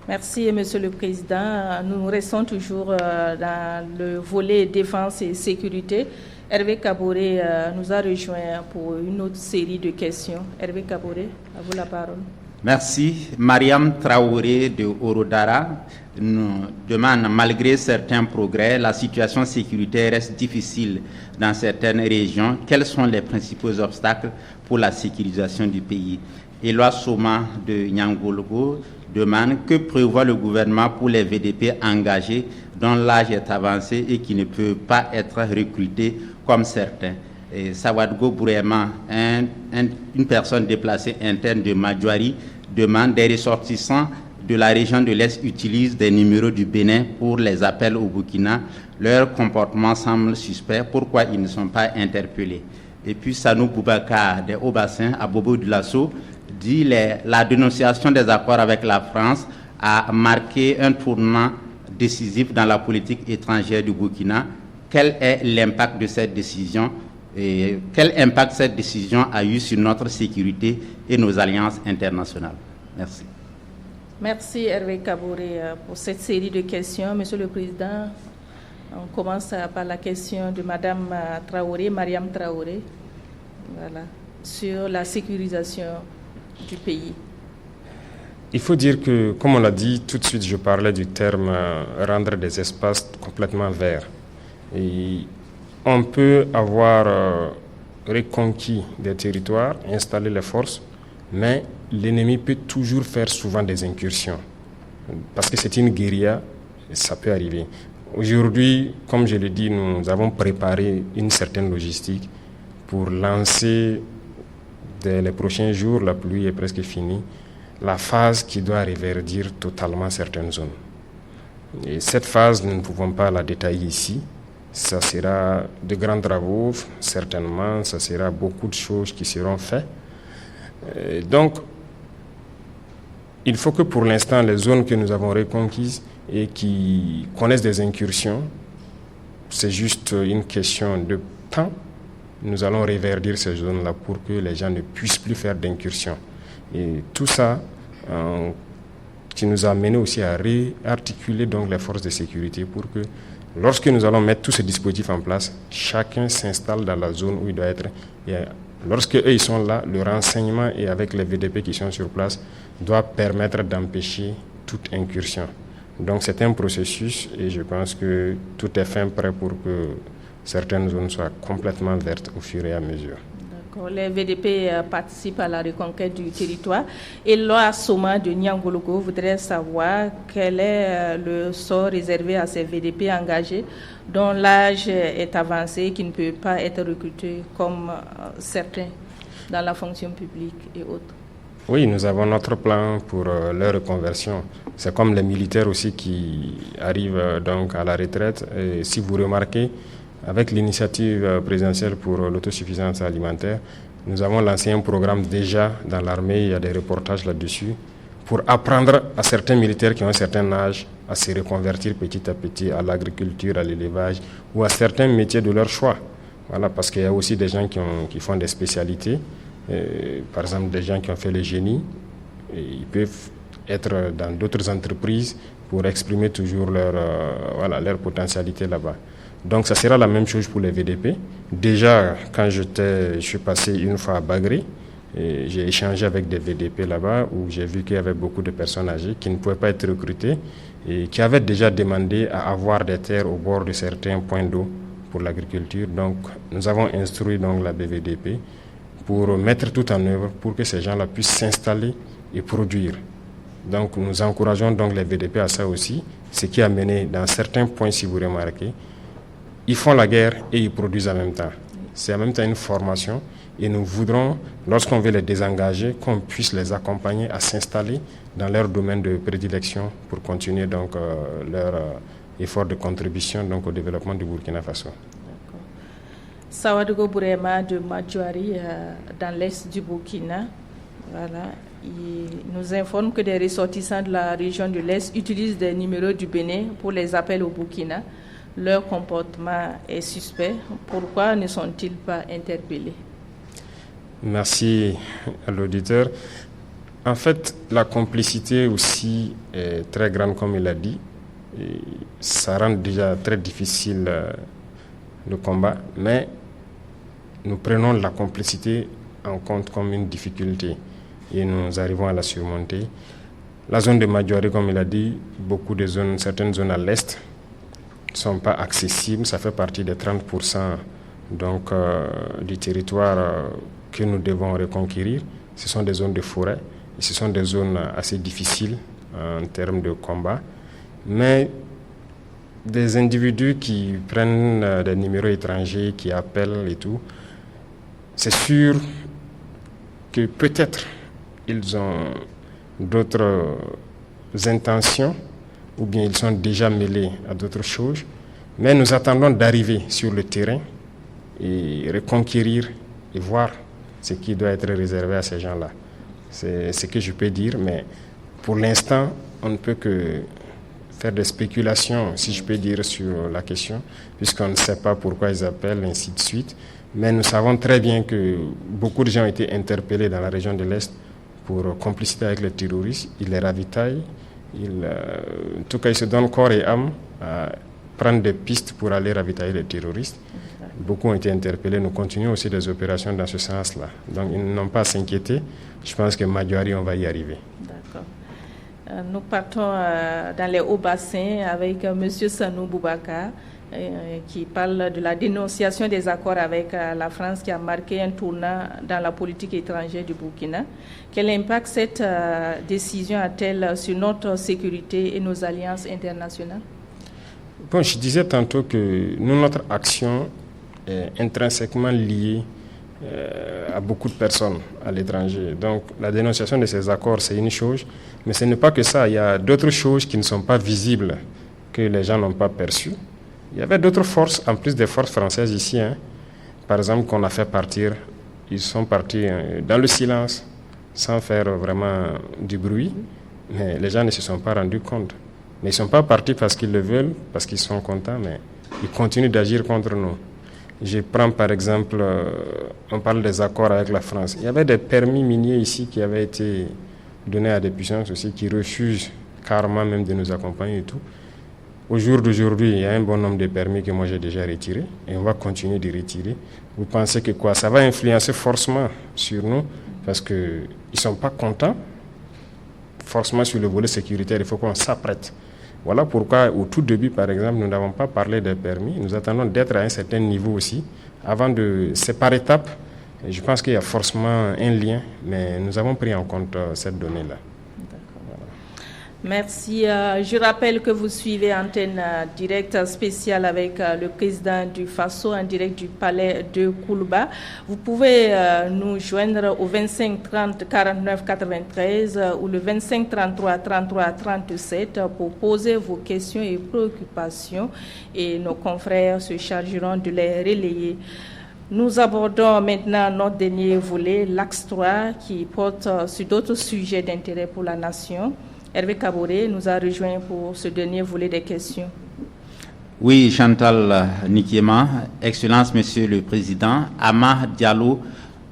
Merci Monsieur le Président. Nous restons toujours dans le volet défense et sécurité. Hervé Kaboré nous a rejoint pour une autre série de questions. Hervé Kaboré, à vous la parole. Merci. Mariam Traoré de Orodara nous demande, malgré certains progrès, la situation sécuritaire reste difficile dans certaines régions. Quels sont les principaux obstacles pour la sécurisation du pays? Éloi Soma de Nyangolgo demande, que prévoit le gouvernement pour les VDP engagés dont l'âge est avancé et qui ne peuvent pas être recrutés comme certains? Et Sawadgo Bourema, une personne déplacée interne de Madjouari, demande, des ressortissants de la région de l'Est utilisent des numéros du Bénin pour les appels au Burkina. Leur comportement semble suspect. Pourquoi ils ne sont pas interpellés? Et puis Sanou Boubacar des Hauts-Bassins à Bobo de Lasso dit, la dénonciation des accords avec la France a marqué un tournant décisif dans la politique étrangère du Burkina. Quel est l'impact de cette décision Et quel impact cette décision a eu sur notre sécurité et nos alliances internationales? Merci. Merci Hervé Kaboré pour cette série de questions. Monsieur le Président, on commence par la question de Madame Traoré, Mariam Traoré, sur la sécurisation du pays. Il faut dire que, comme on l'a dit, tout de suite je parlais du terme rendre des espaces complètement verts. Et on peut avoir reconquis des territoires, installer les forces, mais l'ennemi peut toujours faire souvent des incursions. Parce que c'est une guérilla, ça peut arriver. Aujourd'hui, comme je l'ai dit, nous avons préparé une certaine logistique pour lancer, dès les prochains jours, la pluie est presque finie, la phase qui doit reverdir totalement certaines zones. Et cette phase, nous ne pouvons pas la détailler ici. Ça sera de grands travaux, certainement, ça sera beaucoup de choses qui seront faites. Donc, il faut que pour l'instant, les zones que nous avons reconquises et qui connaissent des incursions, c'est juste une question de temps. Nous allons reverdir ces zones-là pour que les gens ne puissent plus faire d'incursions. Et tout ça qui nous a amené aussi à réarticuler donc les forces de sécurité pour que lorsque nous allons mettre tous ces dispositifs en place, chacun s'installe dans la zone où il doit être. Et lorsque eux ils sont là, le renseignement et avec les VDP qui sont sur place doit permettre d'empêcher toute incursion. Donc c'est un processus et je pense que tout est fin prêt pour que certaines zones soient complètement vertes au fur et à mesure. Les VDP participent à la reconquête du territoire. Et Loa Soma de Niangologo voudrait savoir quel est le sort réservé à ces VDP engagés dont l'âge est avancé et qui ne peut pas être recruté comme certains dans la fonction publique et autres. Oui, nous avons notre plan pour leur reconversion. C'est comme les militaires aussi qui arrivent donc à la retraite. Et si vous remarquez, avec l'initiative présidentielle pour l'autosuffisance alimentaire, nous avons lancé un programme déjà dans l'armée, il y a des reportages là-dessus, pour apprendre à certains militaires qui ont un certain âge à se reconvertir petit à petit à l'agriculture, à l'élevage ou à certains métiers de leur choix. Voilà, parce qu'il y a aussi des gens qui font des spécialités, par exemple des gens qui ont fait le génie, et ils peuvent être dans d'autres entreprises pour exprimer toujours leur potentialité là-bas. Donc ça sera la même chose pour les VDP. Déjà, quand je suis passé une fois à Bagré, j'ai échangé avec des VDP là-bas où j'ai vu qu'il y avait beaucoup de personnes âgées qui ne pouvaient pas être recrutées et qui avaient déjà demandé à avoir des terres au bord de certains points d'eau pour l'agriculture. Donc nous avons instruit donc la BVDP pour mettre tout en œuvre pour que ces gens-là puissent s'installer et produire. Donc nous encourageons donc les VDP à ça aussi, ce qui a mené dans certains points, si vous remarquez, ils font la guerre et ils produisent en même temps. C'est en même temps une formation et nous voudrons, lorsqu'on veut les désengager, qu'on puisse les accompagner à s'installer dans leur domaine de prédilection pour continuer donc leur effort de contribution donc, au développement du Burkina Faso. Sawadogo Bourema de Madjouari, dans l'est du Burkina, voilà, il nous informe que des ressortissants de la région de l'est utilisent des numéros du Bénin pour les appels au Burkina. Leur comportement est suspect. Pourquoi ne sont-ils pas interpellés? Merci à l'auditeur. En fait, la complicité aussi est très grande, comme il a dit. Et ça rend déjà très difficile le combat, mais nous prenons la complicité en compte comme une difficulté et nous arrivons à la surmonter. La zone de Madjouari, comme il a dit, beaucoup de zones, certaines zones à l'est, ne sont pas accessibles, ça fait partie des 30% donc, du territoire que nous devons reconquérir. Ce sont des zones de forêt et ce sont des zones assez difficiles en termes de combat. Mais des individus qui prennent des numéros étrangers, qui appellent et tout, c'est sûr que peut-être ils ont d'autres intentions ou bien ils sont déjà mêlés à d'autres choses, mais nous attendons d'arriver sur le terrain et reconquérir et voir ce qui doit être réservé à ces gens-là. C'est ce que je peux dire, mais pour l'instant, on ne peut que faire des spéculations, si je peux dire, sur la question, puisqu'on ne sait pas pourquoi ils appellent, ainsi de suite. Mais nous savons très bien que beaucoup de gens ont été interpellés dans la région de l'Est pour complicité avec les terroristes. Ils les ravitaillent. En tout cas, ils se donnent corps et âme à prendre des pistes pour aller ravitailler les terroristes. Beaucoup ont été interpellés. Nous continuons aussi des opérations dans ce sens-là. Donc, ils n'ont pas à s'inquiéter. Je pense que Madjoari, on va y arriver. D'accord. Nous partons dans les hauts bassins avec M. Sanou Boubacar qui parle de la dénonciation des accords avec la France qui a marqué un tournant dans la politique étrangère du Burkina. Quel impact cette décision a-t-elle sur notre sécurité et nos alliances internationales? Bon, je disais tantôt que notre action est intrinsèquement liée à beaucoup de personnes à l'étranger. Donc la dénonciation de ces accords, c'est une chose, mais ce n'est pas que ça. Il y a d'autres choses qui ne sont pas visibles, que les gens n'ont pas perçues. Il y avait d'autres forces, en plus des forces françaises ici, par exemple, qu'on a fait partir. Ils sont partis dans le silence, sans faire vraiment du bruit, mais les gens ne se sont pas rendus compte. Mais ils ne sont pas partis parce qu'ils le veulent, parce qu'ils sont contents, mais ils continuent d'agir contre nous. Je prends par exemple, on parle des accords avec la France. Il y avait des permis miniers ici qui avaient été donnés à des puissances aussi qui refusent carrément même de nous accompagner et tout. Au jour d'aujourd'hui, il y a un bon nombre de permis que moi j'ai déjà retirés et on va continuer de retirer. Vous pensez que quoi? Ça va influencer forcément sur nous parce qu'ils ne sont pas contents. Forcément sur le volet sécuritaire, il faut qu'on s'apprête. Voilà pourquoi au tout début, par exemple, nous n'avons pas parlé des permis. Nous attendons d'être à un certain niveau aussi. C'est par étapes. Je pense qu'il y a forcément un lien, mais nous avons pris en compte cette donnée-là. Merci. Je rappelle que vous suivez Antenne Directe spéciale avec le président du FASO en direct du palais de Koulouba. Vous pouvez nous joindre au 25 30 49 93 ou le 25 33 33 37 pour poser vos questions et préoccupations et nos confrères se chargeront de les relayer. Nous abordons maintenant notre dernier volet, l'axe 3, qui porte sur d'autres sujets d'intérêt pour la nation. Hervé Kaboré nous a rejoint pour ce dernier volet des questions. Oui, Chantal Nikiema, Excellence, Monsieur le Président. Ama Diallo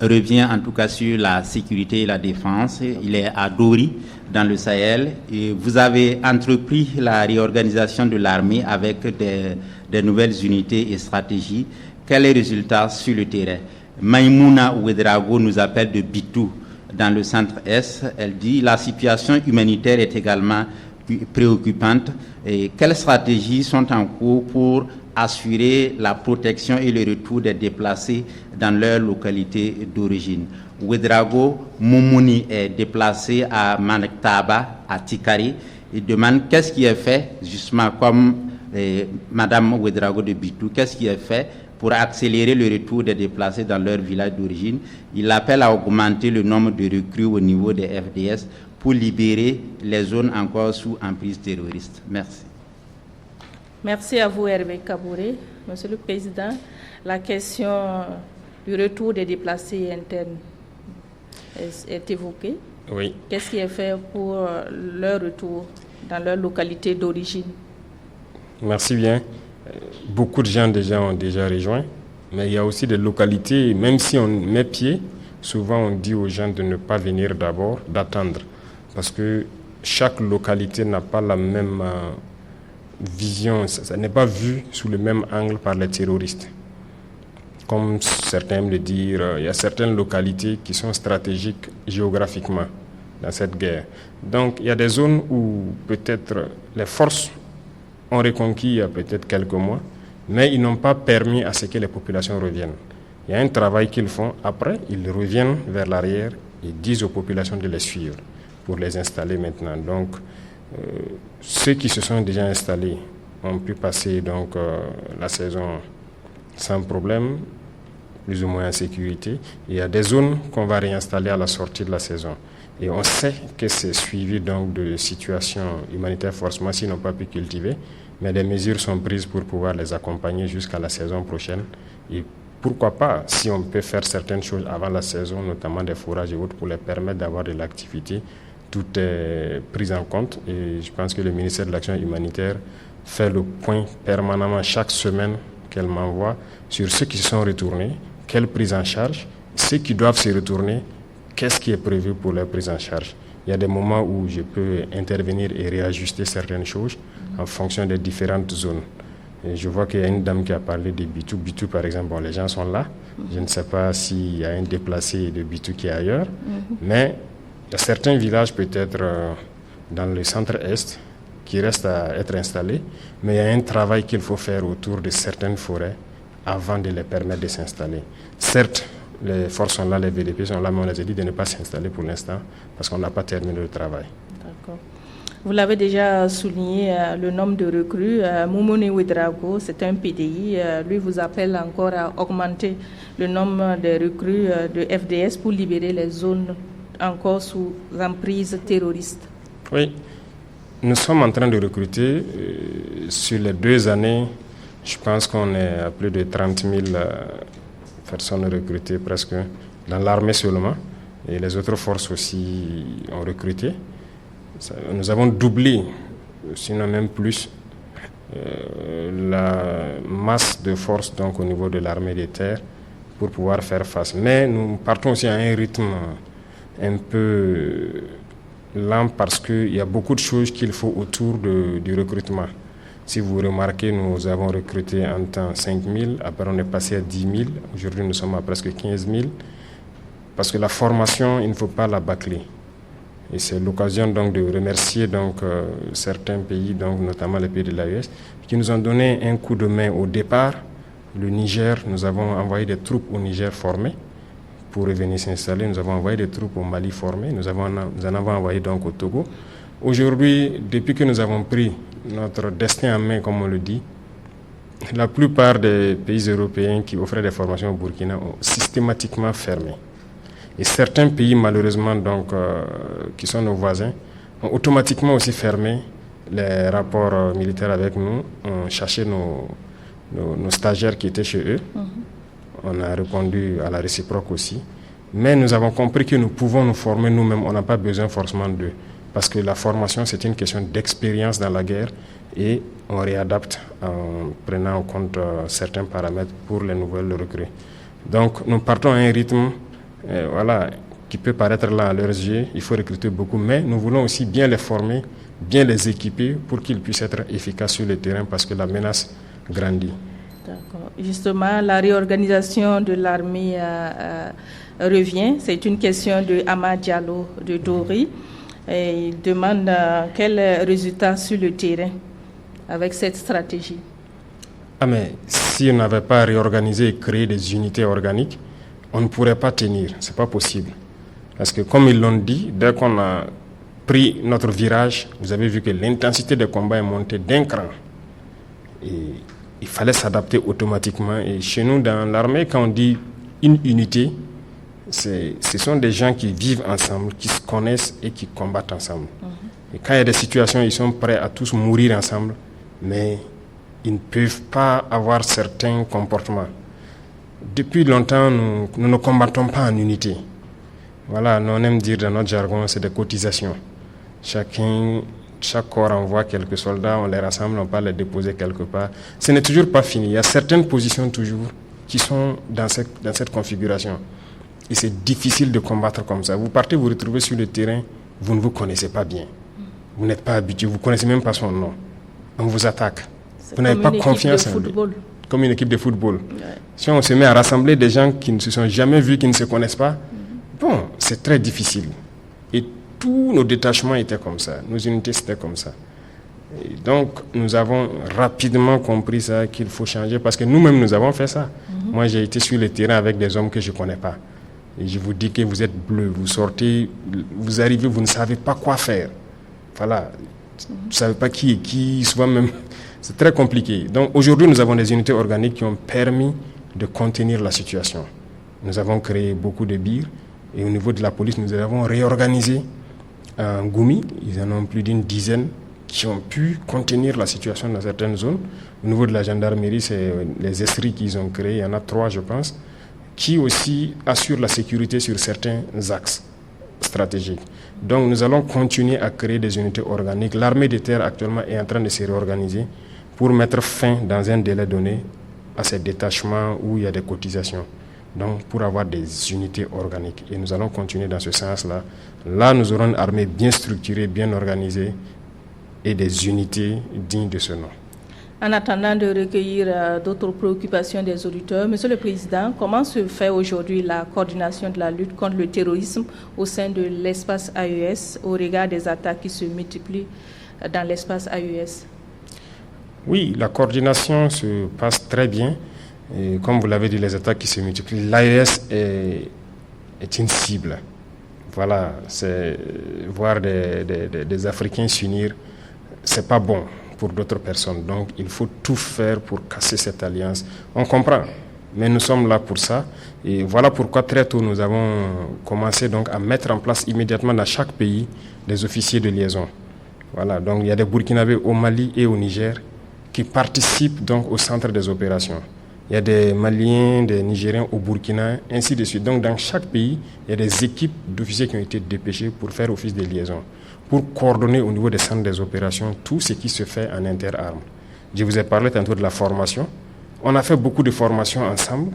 revient en tout cas sur la sécurité et la défense. Il est à Dori, dans le Sahel. Et vous avez entrepris la réorganisation de l'armée avec des nouvelles unités et stratégies. Quel est le résultat sur le terrain? Maïmouna Ouedraogo nous appelle de Bitou, dans le centre-est. Elle dit la situation humanitaire est également préoccupante. Et quelles stratégies sont en cours pour assurer la protection et le retour des déplacés dans leur localité d'origine? Ouedraogo Moumouni est déplacé à Manektaba, à Tikari. Il demande qu'est-ce qui est fait, justement comme Madame Ouedraogo de Bitou, qu'est-ce qui est fait pour accélérer le retour des déplacés dans leur village d'origine. Il appelle à augmenter le nombre de recrues au niveau des FDS pour libérer les zones encore sous emprise terroriste. Merci. Merci à vous, Hervé Kaboré. Monsieur le Président, la question du retour des déplacés internes est évoquée. Oui. Qu'est-ce qui est fait pour leur retour dans leur localité d'origine? Merci bien. Beaucoup de gens déjà ont déjà rejoint, mais il y a aussi des localités, même si on met pied, souvent on dit aux gens de ne pas venir d'abord, d'attendre, parce que chaque localité n'a pas la même vision, ça n'est pas vu sous le même angle par les terroristes. Comme certains aiment le dire, il y a certaines localités qui sont stratégiques géographiquement dans cette guerre. Donc il y a des zones où peut-être les forces ont reconquis il y a peut-être quelques mois, mais ils n'ont pas permis à ce que les populations reviennent. Il y a un travail qu'ils font. Après, ils reviennent vers l'arrière et disent aux populations de les suivre pour les installer maintenant. Donc, ceux qui se sont déjà installés ont pu passer donc, la saison sans problème, plus ou moins en sécurité. Il y a des zones qu'on va réinstaller à la sortie de la saison. Et on sait que c'est suivi donc de situations humanitaires forcément s'ils n'ont pas pu cultiver, mais des mesures sont prises pour pouvoir les accompagner jusqu'à la saison prochaine. Et pourquoi pas, si on peut faire certaines choses avant la saison, notamment des fourrages et autres, pour les permettre d'avoir de l'activité, tout est pris en compte. Et je pense que le ministère de l'Action humanitaire fait le point permanemment chaque semaine qu'elle m'envoie sur ceux qui se sont retournés quelle prise en charge, ceux qui doivent se retourner, qu'est-ce qui est prévu pour leur prise en charge. Il y a des moments où je peux intervenir et réajuster certaines choses en fonction des différentes zones. Et je vois qu'il y a une dame qui a parlé de Bitou. Bitou, par exemple, bon, les gens sont là. Je ne sais pas s'il y a un déplacé de Bitou qui est ailleurs, mais il y a certains villages peut-être dans le centre-est qui restent à être installés, mais il y a un travail qu'il faut faire autour de certaines forêts avant de les permettre de s'installer. Certes, les forces sont là, les VDP sont là, mais on les a dit de ne pas s'installer pour l'instant parce qu'on n'a pas terminé le travail. D'accord. Vous l'avez déjà souligné, le nombre de recrues. Moumouni Ouedraogo, c'est un PDI. Lui vous appelle encore à augmenter le nombre de recrues de FDS pour libérer les zones encore sous emprise terroriste. Oui, nous sommes en train de recruter. Sur les 2 années, je pense qu'on est à plus de 30 000 personnes recrutées presque dans l'armée seulement. Et les autres forces aussi ont recruté. Nous avons doublé, sinon même plus, la masse de forces donc, au niveau de l'armée des terres pour pouvoir faire face. Mais nous partons aussi à un rythme un peu lent parce qu'il y a beaucoup de choses qu'il faut autour du recrutement. Si vous remarquez, nous avons recruté en temps 5 000, après on est passé à 10 000, aujourd'hui nous sommes à presque 15 000, parce que la formation, il ne faut pas la bâcler. Et c'est l'occasion donc de remercier donc, certains pays, donc, notamment les pays de l'AES, qui nous ont donné un coup de main au départ. Le Niger, nous avons envoyé des troupes au Niger formées pour revenir s'installer. Nous avons envoyé des troupes au Mali formées. Nous en avons envoyé donc au Togo. Aujourd'hui, depuis que nous avons pris notre destin en main, comme on le dit, la plupart des pays européens qui offraient des formations au Burkina ont systématiquement fermé. Et certains pays, malheureusement, donc, qui sont nos voisins, ont automatiquement aussi fermé les rapports militaires avec nous, ont cherché nos stagiaires qui étaient chez eux. On a répondu à la réciproque aussi. Mais nous avons compris que nous pouvons nous former nous-mêmes, on n'a pas besoin forcément d'eux. Parce que la formation, c'est une question d'expérience dans la guerre et on réadapte en prenant en compte certains paramètres pour les nouvelles recrues. Donc, nous partons à un rythme qui peut paraître là à leurs yeux, il faut recruter beaucoup, mais nous voulons aussi bien les former, bien les équiper pour qu'ils puissent être efficaces sur le terrain parce que la menace grandit. D'accord. Justement, la réorganisation de l'armée revient. C'est une question de Ama Diallo de Dori. Et il demande quel résultat sur le terrain avec cette stratégie. Mais si on n'avait pas réorganisé et créé des unités organiques, on ne pourrait pas tenir, c'est pas possible. Parce que comme ils l'ont dit, dès qu'on a pris notre virage, vous avez vu que l'intensité des combats est montée d'un cran. Et il fallait s'adapter automatiquement. Et chez nous, dans l'armée, quand on dit une unité, ce sont des gens qui vivent ensemble, qui se connaissent et qui combattent ensemble. Et quand il y a des situations, ils sont prêts à tous mourir ensemble, mais ils ne peuvent pas avoir certains comportements. Depuis longtemps, nous ne combattons pas en unité. Voilà, on aime dire dans notre jargon, c'est des cotisations. Chaque corps envoie quelques soldats, on les rassemble, on peut les déposer quelque part. Ce n'est toujours pas fini. Il y a certaines positions toujours qui sont dans cette configuration. Et c'est difficile de combattre comme ça. Vous partez, vous retrouvez sur le terrain, vous ne vous connaissez pas bien. Vous n'êtes pas habitué, vous ne connaissez même pas son nom. On vous attaque. Vous n'avez pas confiance en lui. Comme une équipe de football. Ouais. Si on se met à rassembler des gens qui ne se sont jamais vus, qui ne se connaissent pas, bon, c'est très difficile. Et tous nos détachements étaient comme ça, nos unités c'était comme ça. Et donc, nous avons rapidement compris ça, qu'il faut changer, parce que nous-mêmes, nous avons fait ça. Moi, j'ai été sur le terrain avec des hommes que je ne connais pas. Et je vous dis que vous êtes bleu, vous sortez, vous arrivez, vous ne savez pas quoi faire. Voilà. Vous ne savez pas qui est qui, souvent même... C'est très compliqué. Donc aujourd'hui, nous avons des unités organiques qui ont permis de contenir la situation. Nous avons créé beaucoup de birs et au niveau de la police, nous avons réorganisé un Goumi. Ils en ont plus d'une dizaine qui ont pu contenir la situation dans certaines zones. Au niveau de la gendarmerie, c'est les esprits qu'ils ont créés. Il y en a 3, je pense, qui aussi assurent la sécurité sur certains axes stratégiques. Donc nous allons continuer à créer des unités organiques. L'armée de terre actuellement est en train de se réorganiser pour mettre fin dans un délai donné à ces détachements où il y a des cotisations. donc pour avoir des unités organiques. Et nous allons continuer dans ce sens-là. Là, nous aurons une armée bien structurée, bien organisée et des unités dignes de ce nom. En attendant de recueillir d'autres préoccupations des auditeurs, Monsieur le Président, comment se fait aujourd'hui la coordination de la lutte contre le terrorisme au sein de l'espace AES au regard des attaques qui se multiplient dans l'espace AES? Oui, la coordination se passe très bien. Et comme vous l'avez dit, les attaques qui se multiplient, l'AES est une cible. Voilà, c'est voir des Africains s'unir, c'est pas bon pour d'autres personnes. Donc, il faut tout faire pour casser cette alliance. On comprend, mais nous sommes là pour ça. Et voilà pourquoi très tôt, nous avons commencé donc à mettre en place immédiatement dans chaque pays des officiers de liaison. Voilà, donc il y a des Burkinabés au Mali et au Niger qui participent donc au centre des opérations. Il y a des Maliens, des Nigériens au Burkina, ainsi de suite. Donc, dans chaque pays, il y a des équipes d'officiers qui ont été dépêchés pour faire office de liaison, pour coordonner au niveau des centres des opérations tout ce qui se fait en interarmes. Je vous ai parlé tantôt de la formation. On a fait beaucoup de formations ensemble.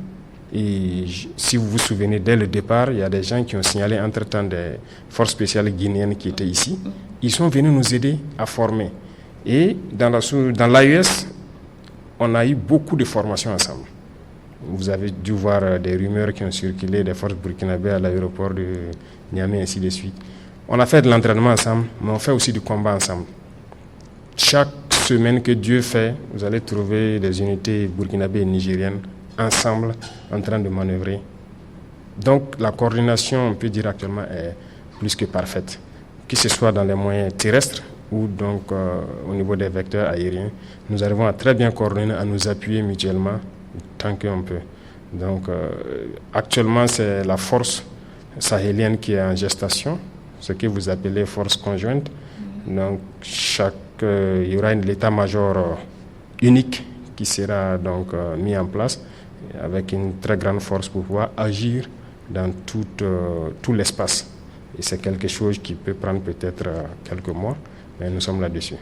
Et si vous vous souvenez, dès le départ, il y a des gens qui ont signalé entre-temps des forces spéciales guinéennes qui étaient ici. Ils sont venus nous aider à former. Et dans l'AES, on a eu beaucoup de formations ensemble. Vous avez dû voir des rumeurs qui ont circulé des forces burkinabées à l'aéroport de Niamey, ainsi de suite. On a fait de l'entraînement ensemble, mais on fait aussi du combat ensemble. Chaque semaine que Dieu fait, vous allez trouver des unités burkinabées et nigériennes ensemble en train de manœuvrer. Donc la coordination, on peut dire actuellement, est plus que parfaite. Que ce soit dans les moyens terrestres ou donc au niveau des vecteurs aériens, nous arrivons à très bien coordonner, à nous appuyer mutuellement tant qu'on peut. Donc actuellement, c'est la force sahélienne qui est en gestation, ce que vous appelez force conjointe. Donc il y aura l'état-major unique qui sera donc mis en place avec une très grande force pour pouvoir agir dans tout l'espace. Et c'est quelque chose qui peut prendre peut-être quelques mois, mais nous sommes là-dessus.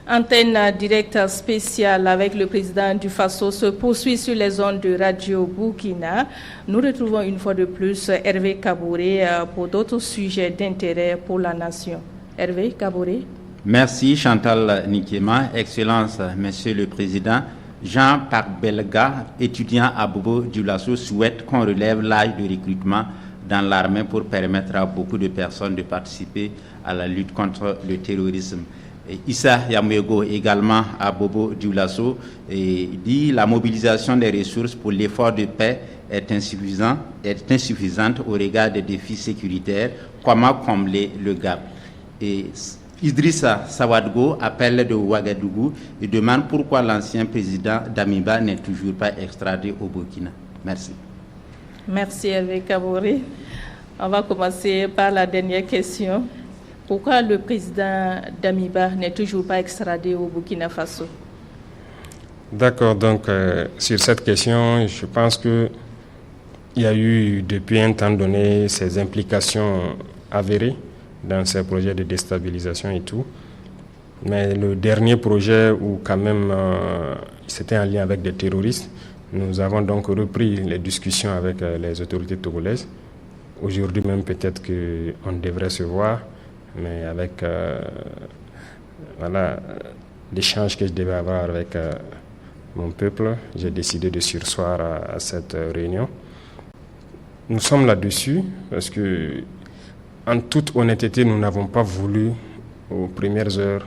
Antenne directe spéciale avec le président du Faso se poursuit sur les ondes de Radio Burkina. Nous retrouvons une fois de plus Hervé Kaboré pour d'autres sujets d'intérêt pour la nation. Hervé Kaboré. Merci Chantal Nikema. Excellence, Monsieur le Président. Jean Park Belga, étudiant à Bobo Dioulasso, souhaite qu'on relève l'âge de recrutement dans l'armée pour permettre à beaucoup de personnes de participer à la lutte contre le terrorisme. Et Issa Yamouego, également à Bobo Dioulasso, dit la mobilisation des ressources pour l'effort de paix est insuffisante au regard des défis sécuritaires. Comment combler le gap? Et Idrissa Sawadgo appelle de Ouagadougou et demande pourquoi l'ancien président Damiba n'est toujours pas extradé au Burkina. Merci. Merci Hervé Kaboré. On va commencer par la dernière question. Pourquoi le président Damiba n'est toujours pas extradé au Burkina Faso? D'accord, donc sur cette question, je pense qu'il y a eu depuis un temps donné ces implications avérées dans ces projets de déstabilisation et tout. Mais le dernier projet où quand même c'était en lien avec des terroristes, nous avons donc repris les discussions avec les autorités togolaises. Aujourd'hui même peut-être qu'on devrait se voir, mais avec l'échange que je devais avoir avec mon peuple, j'ai décidé de surseoir à cette réunion. Nous sommes là-dessus parce que, en toute honnêteté, nous n'avons pas voulu, aux premières heures,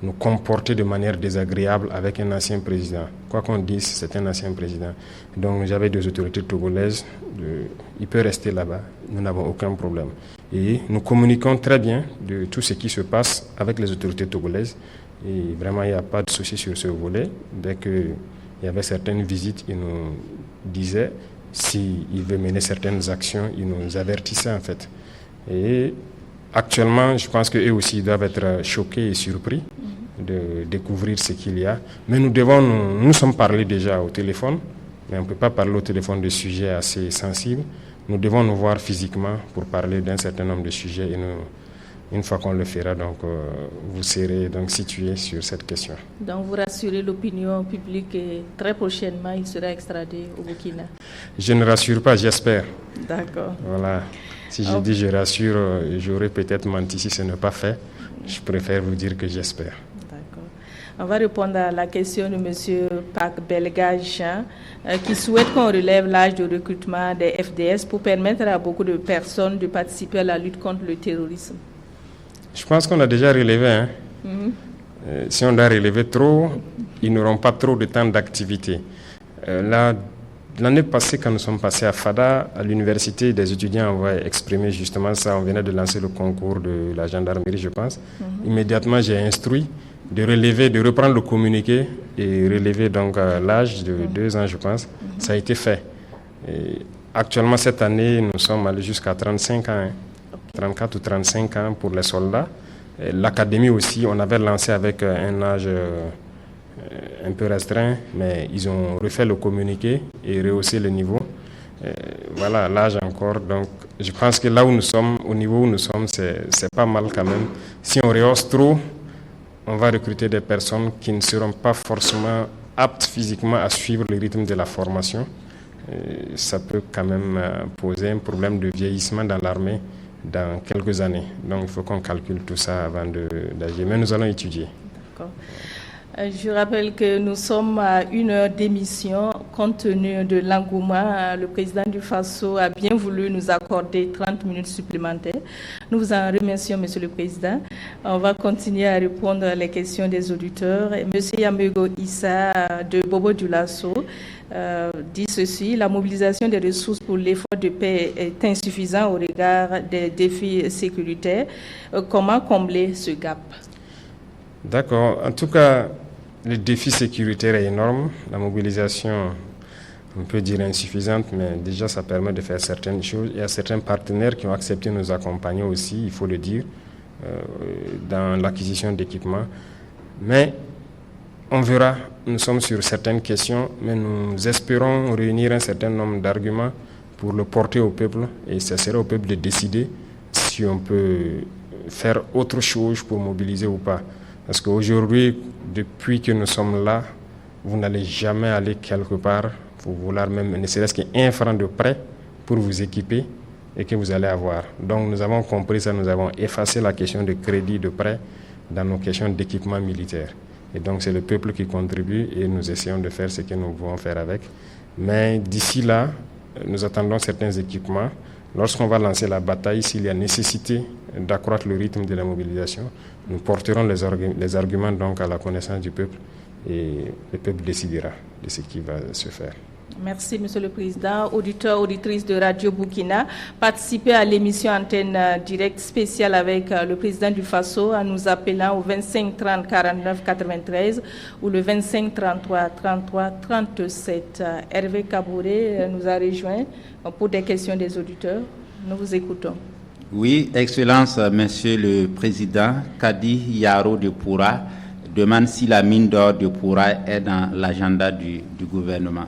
nous comporter de manière désagréable avec un ancien président. Quoi qu'on dise, c'est un ancien président. Donc j'avais des autorités togolaises, il peut rester là-bas, nous n'avons aucun problème. Et nous communiquons très bien de tout ce qui se passe avec les autorités togolaises. Et vraiment, il n'y a pas de souci sur ce volet. Dès qu'il y avait certaines visites, ils nous disaient s'ils veulent mener certaines actions, ils nous avertissaient en fait. Et actuellement, je pense qu'eux aussi doivent être choqués et surpris de découvrir ce qu'il y a. Mais nous sommes parlé déjà au téléphone, mais on ne peut pas parler au téléphone de sujets assez sensibles. Nous devons nous voir physiquement pour parler d'un certain nombre de sujets et Une fois qu'on le fera, donc, vous serez donc situé sur cette question. Donc vous rassurez l'opinion publique et très prochainement, il sera extradé au Burkina? Je ne rassure pas, j'espère. D'accord. Voilà. Si je dis je rassure, j'aurais peut-être menti si ce n'est pas fait. Je préfère vous dire que j'espère. D'accord. On va répondre à la question de M. Pak Belgage, qui souhaite qu'on relève l'âge de recrutement des FDS pour permettre à beaucoup de personnes de participer à la lutte contre le terrorisme. Je pense qu'on a déjà relevé. Si on doit relever trop, ils n'auront pas trop de temps d'activité. L'année passée, quand nous sommes passés à Fada, à l'université, des étudiants ont exprimé justement ça. On venait de lancer le concours de la gendarmerie, je pense. Immédiatement, j'ai instruit de relever, de reprendre le communiqué et relever donc l'âge de 2 ans, je pense. Ça a été fait. Et actuellement, cette année, nous sommes allés jusqu'à 35 ans. 34 ou 35 ans pour les soldats. L'académie aussi, on avait lancé avec un âge un peu restreint, mais ils ont refait le communiqué et rehaussé le niveau. Voilà, l'âge encore. Donc, je pense que là où nous sommes, au niveau où nous sommes, c'est pas mal quand même. Si on rehausse trop, on va recruter des personnes qui ne seront pas forcément aptes physiquement à suivre le rythme de la formation. Ça peut quand même poser un problème de vieillissement dans l'armée dans quelques années. Donc, il faut qu'on calcule tout ça avant d'agir. Mais nous allons étudier. D'accord. Je rappelle que nous sommes à 1 heure d'émission. Compte tenu de l'engouement, le président du FASO a bien voulu nous accorder 30 minutes supplémentaires. Nous vous en remercions, Monsieur le Président. On va continuer à répondre aux questions des auditeurs. Monsieur Yamego Issa de Bobo Dioulasso dit ceci: la mobilisation des ressources pour l'effort de paix est insuffisante au regard des défis sécuritaires. Comment combler ce gap? D'accord. En tout cas, le défi sécuritaire est énorme. La mobilisation, on peut dire insuffisante, mais déjà ça permet de faire certaines choses. Il y a certains partenaires qui ont accepté de nous accompagner aussi, il faut le dire, dans l'acquisition d'équipements. Mais on verra, nous sommes sur certaines questions, mais nous espérons réunir un certain nombre d'arguments pour le porter au peuple, et ce sera au peuple de décider si on peut faire autre chose pour mobiliser ou pas. Parce qu'aujourd'hui, depuis que nous sommes là, vous n'allez jamais aller quelque part pour vouloir même, ne serait-ce qu'un franc de prêt pour vous équiper et que vous allez avoir. Donc nous avons compris ça, nous avons effacé la question de crédit, de prêt dans nos questions d'équipement militaire. Et donc c'est le peuple qui contribue et nous essayons de faire ce que nous pouvons faire avec. Mais d'ici là, nous attendons certains équipements. Lorsqu'on va lancer la bataille, s'il y a nécessité d'accroître le rythme de la mobilisation, nous porterons les arguments donc à la connaissance du peuple et le peuple décidera de ce qui va se faire. Merci, Monsieur le Président. Auditeurs, auditrices de Radio Burkina, participez à l'émission Antenne Directe spéciale avec le Président du FASO en nous appelant au 25 30 49 93 ou le 25 33 33 37. Hervé Kabouré nous a rejoint pour des questions des auditeurs. Nous vous écoutons. Oui, Excellence, Monsieur le Président, Kadi Yaro de Poura demande si la mine d'or de Poura est dans l'agenda du gouvernement.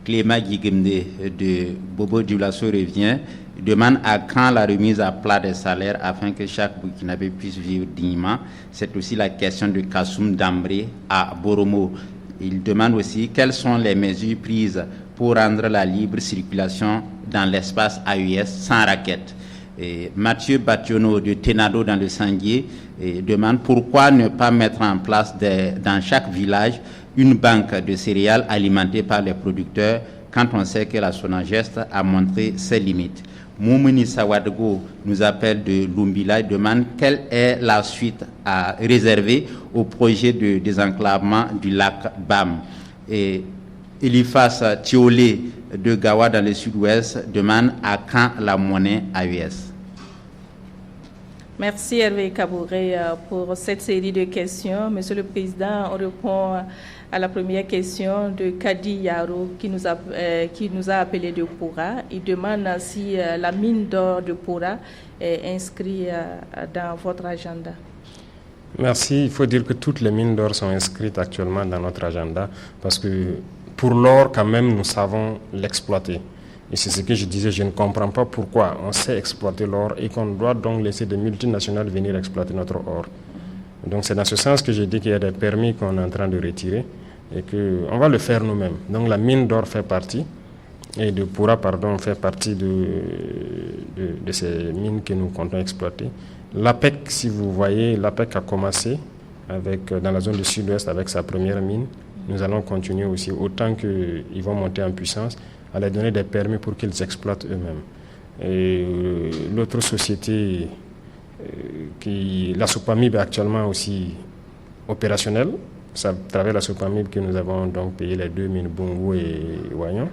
Clément Guigemde de Bobo Dioulasso revient, demande à quand la remise à plat des salaires afin que chaque Burkinabé puisse vivre dignement. C'est aussi la question de Kassoum Dambré à Boromo. Il demande aussi quelles sont les mesures prises pour rendre la libre circulation dans l'espace AES sans raquette. Et Mathieu Bationo de Tenado dans le Sanguier demande pourquoi ne pas mettre en place dans chaque village une banque de céréales alimentée par les producteurs quand on sait que la Sonagest a montré ses limites. Moumouni Sawadgo nous appelle de Lumbila et demande quelle est la suite à réserver au projet de désenclavement du lac Bam. Et Elifas Thiolé de Gawa dans le sud-ouest demande à quand la monnaie AES. Merci Hervé Kabouré pour cette série de questions. Monsieur le Président, on répond à la première question de Kadi Yaro qui nous a appelé de Poura. Il demande si la mine d'or de Poura est inscrite dans votre agenda. Merci. Il faut dire que toutes les mines d'or sont inscrites actuellement dans notre agenda parce que pour l'or, quand même, nous savons l'exploiter. Et c'est ce que je disais, je ne comprends pas pourquoi on sait exploiter l'or et qu'on doit donc laisser des multinationales venir exploiter notre or. Donc c'est dans ce sens que j'ai dit qu'il y a des permis qu'on est en train de retirer et qu'on va le faire nous-mêmes. Donc la mine d'or fait partie, et de Poura, fait partie de ces mines que nous comptons exploiter. L'APEC, si vous voyez, l'APEC a commencé dans la zone du sud-ouest avec sa première mine. Nous allons continuer aussi, autant qu'ils vont monter en puissance, à leur donner des permis pour qu'ils exploitent eux-mêmes. Et l'autre société, la Sopamib est actuellement aussi opérationnelle. C'est à travers la Sopamib que nous avons donc payé les 2 mines Bungu et Wayon.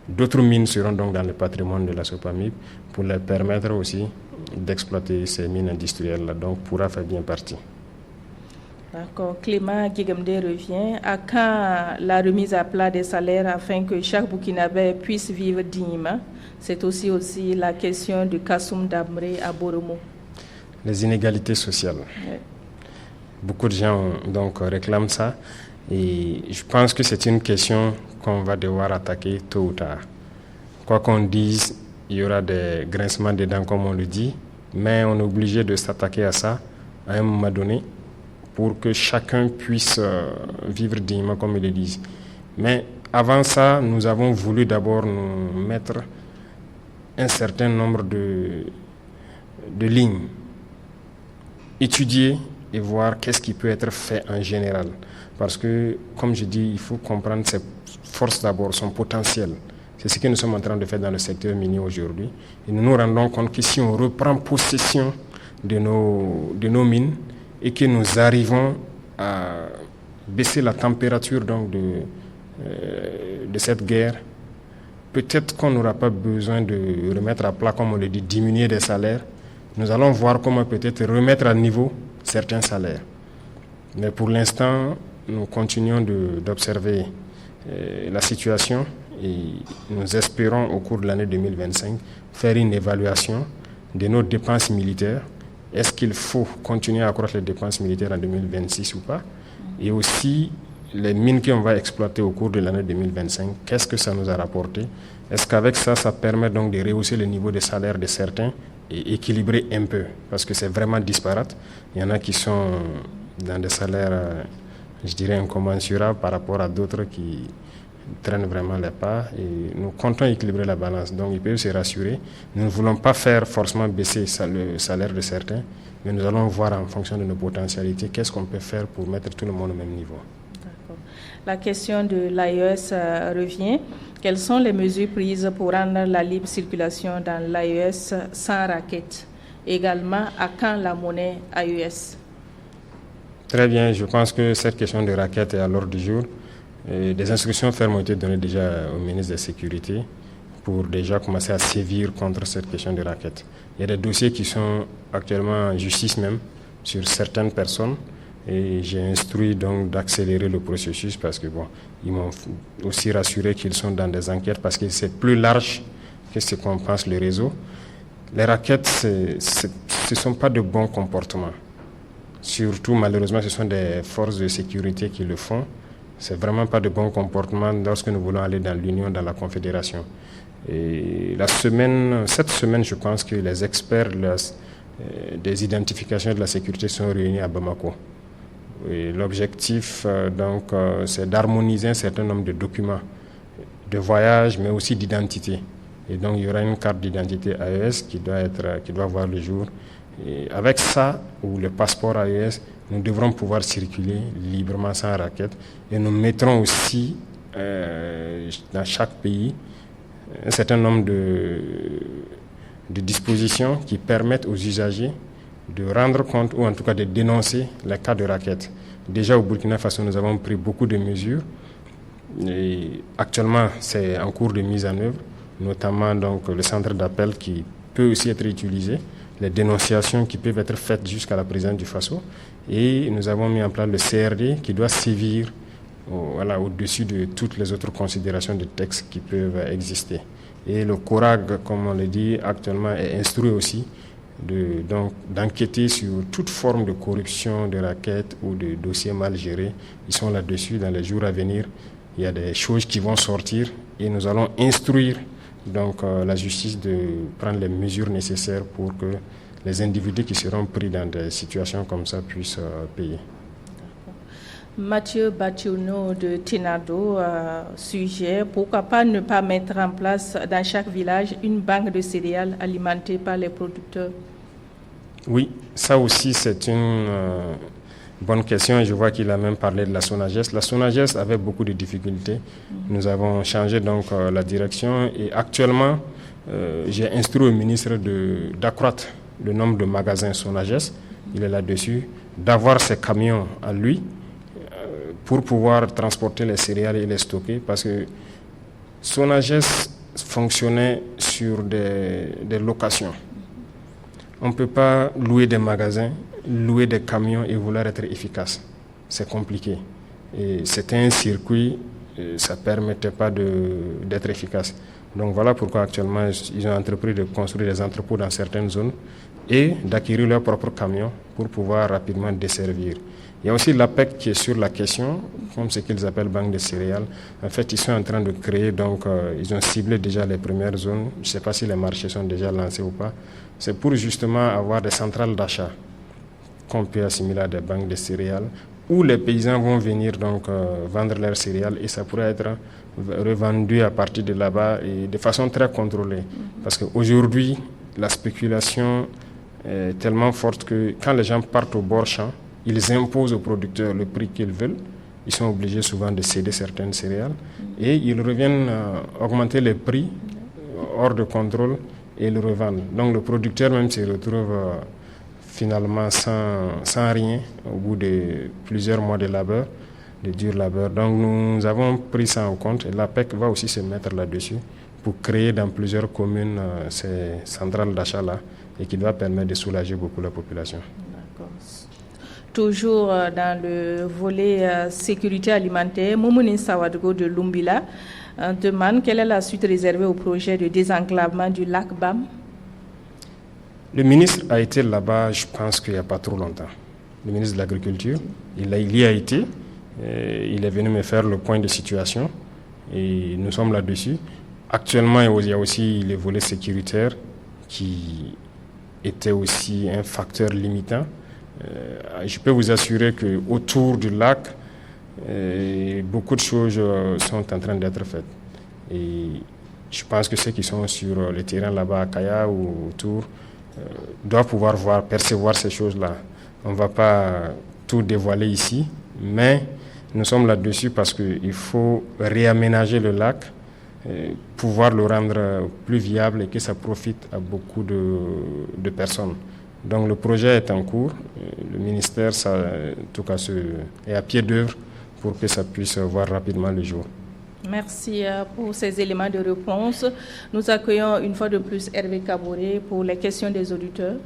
D'autres mines seront donc dans le patrimoine de la Sopamib pour leur permettre aussi d'exploiter ces mines industrielles-là. Donc, Poura fait bien partie. D'accord. Clément Guégamde revient. À quand la remise à plat des salaires afin que chaque Burkinabé puisse vivre dignement? C'est aussi la question de Kassoum Damré à Boromo. Les inégalités sociales. Oui. Beaucoup de gens donc réclament ça. Et je pense que c'est une question qu'on va devoir attaquer tôt ou tard. Quoi qu'on dise, il y aura des grincements des dents, comme on le dit, mais on est obligé de s'attaquer à ça à un moment donné pour que chacun puisse vivre dignement, comme ils le disent. Mais avant ça, nous avons voulu d'abord nous mettre un certain nombre de lignes, étudier et voir qu'est-ce qui peut être fait en général. Parce que, comme je dis, il faut comprendre ses forces d'abord, son potentiel. C'est ce que nous sommes en train de faire dans le secteur minier aujourd'hui. Et nous nous rendons compte que si on reprend possession de nos mines et que nous arrivons à baisser la température donc de cette guerre, peut-être qu'on n'aura pas besoin de remettre à plat, comme on le dit, diminuer des salaires. Nous allons voir comment peut-être remettre à niveau certains salaires. Mais pour l'instant, nous continuons d'observer la situation et nous espérons au cours de l'année 2025 faire une évaluation de nos dépenses militaires. Est-ce qu'il faut continuer à accroître les dépenses militaires en 2026 ou pas? Et aussi les mines qu'on va exploiter au cours de l'année 2025, qu'est-ce que ça nous a rapporté? Est-ce qu'avec ça, ça permet donc de rehausser le niveau des salaires de certains et équilibrer un peu? Parce que c'est vraiment disparate. Il y en a qui sont dans des salaires, je dirais, incommensurables par rapport à d'autres qui traînent vraiment les pas. Et nous comptons équilibrer la balance. Donc, ils peuvent se rassurer. Nous ne voulons pas faire forcément baisser le salaire de certains, mais nous allons voir en fonction de nos potentialités qu'est-ce qu'on peut faire pour mettre tout le monde au même niveau. D'accord. La question de l'AES revient. Quelles sont les mesures prises pour rendre la libre circulation dans l'AES sans raquette? Également, à quand la monnaie AES? Très bien, je pense que cette question de raquette est à l'ordre du jour. Des instructions fermes ont été données déjà au ministre de la Sécurité pour déjà commencer à sévir contre cette question de raquette. Il y a des dossiers qui sont actuellement en justice même sur certaines personnes et j'ai instruit donc d'accélérer le processus parce que ils m'ont aussi rassuré qu'ils sont dans des enquêtes parce que c'est plus large que ce qu'on pense le réseau. Les raquettes, ce ne sont pas de bons comportements. Surtout, malheureusement, ce sont des forces de sécurité qui le font. C'est vraiment pas de bon comportement lorsque nous voulons aller dans l'Union, dans la Confédération. Et cette semaine, je pense que les experts des identifications de la sécurité sont réunis à Bamako. Et l'objectif, c'est d'harmoniser un certain nombre de documents de voyage, mais aussi d'identité. Et donc, il y aura une carte d'identité AES qui doit voir le jour. Et avec ça, ou le passeport AES, nous devrons pouvoir circuler librement sans raquette. Et nous mettrons aussi dans chaque pays un certain nombre de dispositions qui permettent aux usagers de rendre compte ou en tout cas de dénoncer les cas de raquette. Déjà au Burkina Faso, nous avons pris beaucoup de mesures. Et actuellement, c'est en cours de mise en œuvre, notamment donc, le centre d'appel qui peut aussi être utilisé, les dénonciations qui peuvent être faites jusqu'à la présidence du Faso. Et nous avons mis en place le CRD qui doit sévir au-dessus de toutes les autres considérations de textes qui peuvent exister. Et le CORAG, comme on le dit actuellement, est instruit aussi d'enquêter sur toute forme de corruption, de raquettes ou de dossiers mal gérés. Ils sont là-dessus dans les jours à venir. Il y a des choses qui vont sortir et nous allons instruire donc la justice de prendre les mesures nécessaires pour que les individus qui seront pris dans des situations comme ça puissent payer. Mathieu Bationo de Tinado suggère pourquoi pas ne pas mettre en place dans chaque village une banque de céréales alimentée par les producteurs. Oui, ça aussi c'est une bonne question et je vois qu'il a même parlé de la SONAGES. La SONAGES avait beaucoup de difficultés. Nous avons changé donc la direction et actuellement j'ai instruit au ministre d'accroître le nombre de magasins SONAGES. Il est là-dessus, d'avoir ses camions à lui pour pouvoir transporter les céréales et les stocker parce que SONAGES fonctionnait sur des locations. On ne peut pas louer des magasins, louer des camions et vouloir être efficace. C'est compliqué. Et c'était un circuit, ça ne permettait pas d'être efficace. Donc voilà pourquoi actuellement ils ont entrepris de construire des entrepôts dans certaines zones et d'acquérir leurs propres camions pour pouvoir rapidement desservir. Il y a aussi l'APEC qui est sur la question, comme ce qu'ils appellent banque de céréales. En fait, ils sont en train de créer, donc ils ont ciblé déjà les premières zones. Je ne sais pas si les marchés sont déjà lancés ou pas. C'est pour justement avoir des centrales d'achat qu'on peut assimiler à des banques de céréales où les paysans vont venir donc vendre leurs céréales et ça pourrait être revendu à partir de là-bas et de façon très contrôlée. Parce qu'aujourd'hui, la spéculation est tellement forte que quand les gens partent au bord champ, ils imposent aux producteurs le prix qu'ils veulent. Ils sont obligés souvent de céder certaines céréales et ils reviennent augmenter les prix hors de contrôle et le revendent. Donc le producteur même se retrouve finalement sans rien au bout de plusieurs mois de labeur, de dur labeur. Donc nous avons pris ça en compte et l'APEC va aussi se mettre là-dessus pour créer dans plusieurs communes ces centrales d'achat-là et qui va permettre de soulager beaucoup la population. D'accord. Toujours dans le volet sécurité alimentaire, Moumouni Sawadgo de Lumbila demande quelle est la suite réservée au projet de désenclavement du lac Bam. Le ministre a été là-bas, je pense qu'il n'y a pas trop longtemps. Le ministre de l'Agriculture, il y a été. Il est venu me faire le point de situation et nous sommes là-dessus. Actuellement, il y a aussi les volets sécuritaires qui étaient aussi un facteur limitant. Je peux vous assurer qu'autour du lac, beaucoup de choses sont en train d'être faites. Et je pense que ceux qui sont sur le terrain là-bas à Kaya ou autour doivent pouvoir percevoir ces choses-là. On ne va pas tout dévoiler ici, mais nous sommes là-dessus parce qu'il faut réaménager le lac, pouvoir le rendre plus viable et que ça profite à beaucoup de personnes. Donc le projet est en cours. Le ministère, en tout cas, est à pied d'œuvre pour que ça puisse voir rapidement le jour. Merci pour ces éléments de réponse. Nous accueillons une fois de plus Hervé Kaboré pour les questions des auditeurs.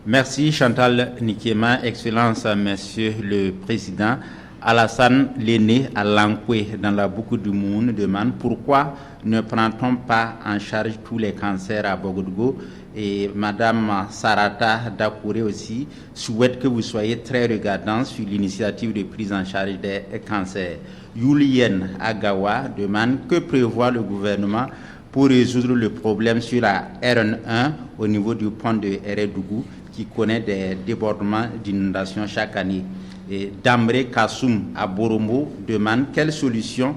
Merci Chantal Nikéma, Excellence, Monsieur le Président. Alassane Léné à Lankwe, dans la boucle du monde, demande pourquoi ne prend-on pas en charge tous les cancers à Bogodougou. Et Madame Sarata Dakouré aussi souhaite que vous soyez très regardant sur l'initiative de prise en charge des cancers. Yulien Agawa demande que prévoit le gouvernement pour résoudre le problème sur la RN1 au niveau du pont de Eredougou qui connaît des débordements d'inondations chaque année. Et Damré Kassoum à Borombo demande quelle solution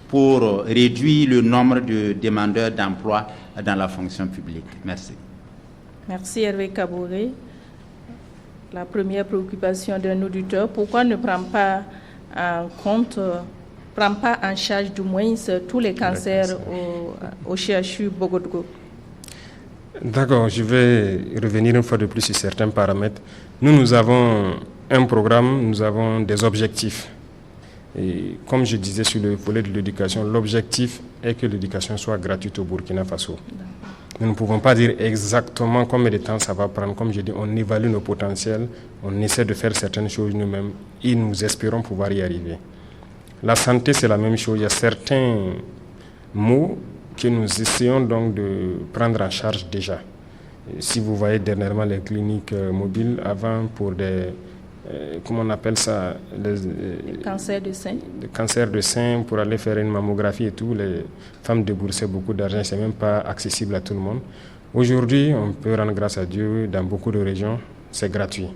pour réduire le nombre de demandeurs d'emploi dans la fonction publique. Merci. Merci Hervé Kaboré. La première préoccupation d'un auditeur, pourquoi ne prend pas en charge du moins tous les cancers au CHU Bogodougou? D'accord, je vais revenir une fois de plus sur certains paramètres. Nous avons un programme, nous avons des objectifs. Et comme je disais sur le volet de l'éducation, l'objectif est que l'éducation soit gratuite au Burkina Faso. Nous ne pouvons pas dire exactement combien de temps ça va prendre. Comme je dis, on évalue nos potentiels, on essaie de faire certaines choses nous-mêmes et nous espérons pouvoir y arriver. La santé, c'est la même chose. Il y a certains maux que nous essayons donc de prendre en charge déjà. Si vous voyez dernièrement les cliniques mobiles, avant pour des comment on appelle ça, le cancer de sein. Le cancer de sein, pour aller faire une mammographie et tout, les femmes déboursaient beaucoup d'argent, c'est même pas accessible à tout le monde. Aujourd'hui, on peut rendre grâce à Dieu, dans beaucoup de régions, c'est gratuit.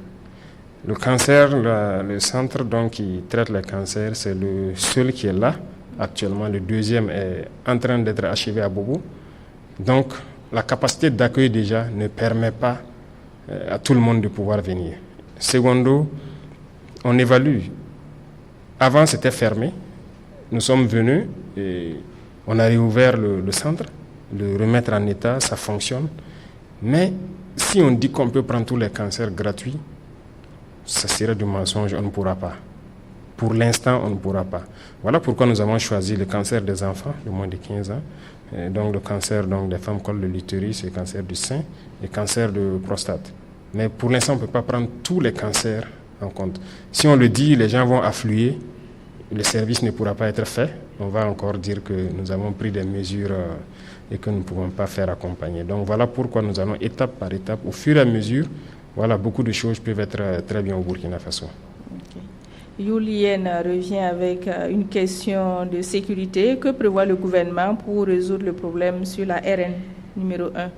Le cancer, le centre donc, qui traite les cancers, c'est le seul qui est là actuellement. Le deuxième est en train d'être achevé à Bobo. Donc, la capacité d'accueil déjà ne permet pas à tout le monde de pouvoir venir. Secondo, on évalue. Avant, c'était fermé. Nous sommes venus et on a réouvert le centre, le remettre en état, ça fonctionne. Mais si on dit qu'on peut prendre tous les cancers gratuits, ça serait du mensonge, on ne pourra pas. Pour l'instant, on ne pourra pas. Voilà pourquoi nous avons choisi le cancer des enfants de moins de 15 ans, et donc le cancer donc, des femmes col de l'utérus, le cancer du sein et le cancer de prostate. Mais pour l'instant, on ne peut pas prendre tous les cancers en compte. Si on le dit, les gens vont affluer, le service ne pourra pas être fait. On va encore dire que nous avons pris des mesures et que nous ne pouvons pas faire accompagner. Donc voilà pourquoi nous allons étape par étape, au fur et à mesure. Voilà, beaucoup de choses peuvent être très bien au Burkina Faso. Okay. Julien revient avec une question de sécurité. Que prévoit le gouvernement pour résoudre le problème sur la RN numéro 1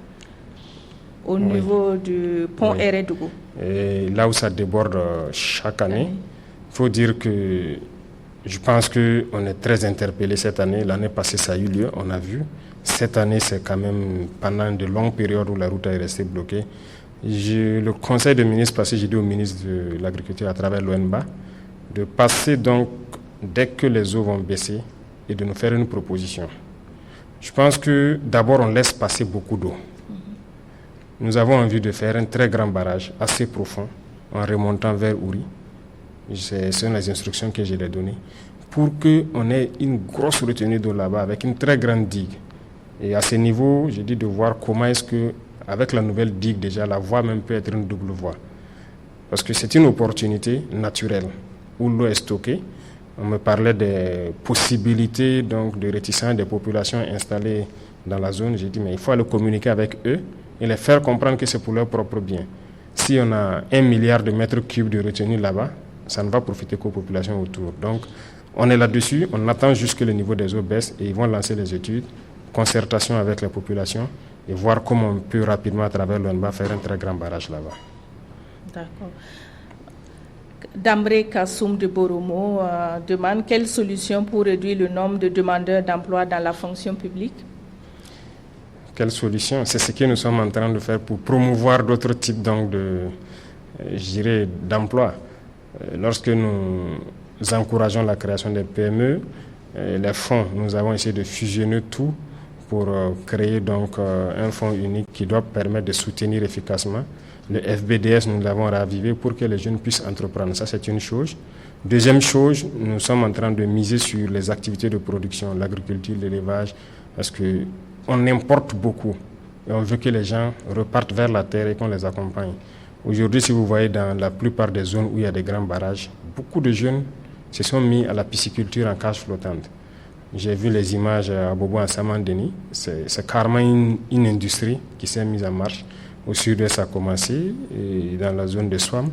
au niveau du pont RN Dougou? Et là où ça déborde chaque année, il faut dire que je pense qu'on est très interpellé cette année. L'année passée, ça a eu lieu, on a vu. Cette année, c'est quand même pendant de longues périodes où la route est restée bloquée. Le conseil des ministres passé, j'ai dit au ministre de l'Agriculture à travers l'ONBA de passer donc, dès que les eaux vont baisser, et de nous faire une proposition. Je pense que d'abord, on laisse passer beaucoup d'eau. Nous avons envie de faire un très grand barrage, assez profond, en remontant vers Ouri. Ce sont les instructions que je lui ai données, pour qu'on ait une grosse retenue d'eau là-bas, avec une très grande digue. Et à ce niveau, j'ai dit de voir comment est-ce que, avec la nouvelle digue déjà, la voie même peut être une double voie. Parce que c'est une opportunité naturelle, où l'eau est stockée. On me parlait des possibilités donc, de réticence des populations installées dans la zone. J'ai dit, mais il faut aller communiquer avec eux et les faire comprendre que c'est pour leur propre bien. Si on a 1 milliard de mètres cubes de retenue là-bas, ça ne va profiter qu'aux populations autour. Donc, on est là-dessus, on attend juste que le niveau des eaux baisse et ils vont lancer les études, concertation avec les populations et voir comment on peut rapidement, à travers l'ONBA, faire un très grand barrage là-bas. D'accord. Dambré Kassoum de Boromo demande quelle solution pour réduire le nombre de demandeurs d'emploi dans la fonction publique? Quelle solution? C'est ce que nous sommes en train de faire pour promouvoir d'autres types donc, d'emplois. Lorsque nous encourageons la création des PME, les fonds, nous avons essayé de fusionner tout pour créer donc, un fonds unique qui doit permettre de soutenir efficacement. Le FBDS, nous l'avons ravivé pour que les jeunes puissent entreprendre. Ça, c'est une chose. Deuxième chose, nous sommes en train de miser sur les activités de production, l'agriculture, l'élevage, parce qu'on importe beaucoup. Et on veut que les gens repartent vers la terre et qu'on les accompagne. Aujourd'hui, si vous voyez dans la plupart des zones où il y a des grands barrages, beaucoup de jeunes se sont mis à la pisciculture en cage flottante. J'ai vu les images à Bobo en Samandeni. C'est carrément une industrie qui s'est mise en marche. Au sud-est, ça a commencé, et dans la zone de Swam,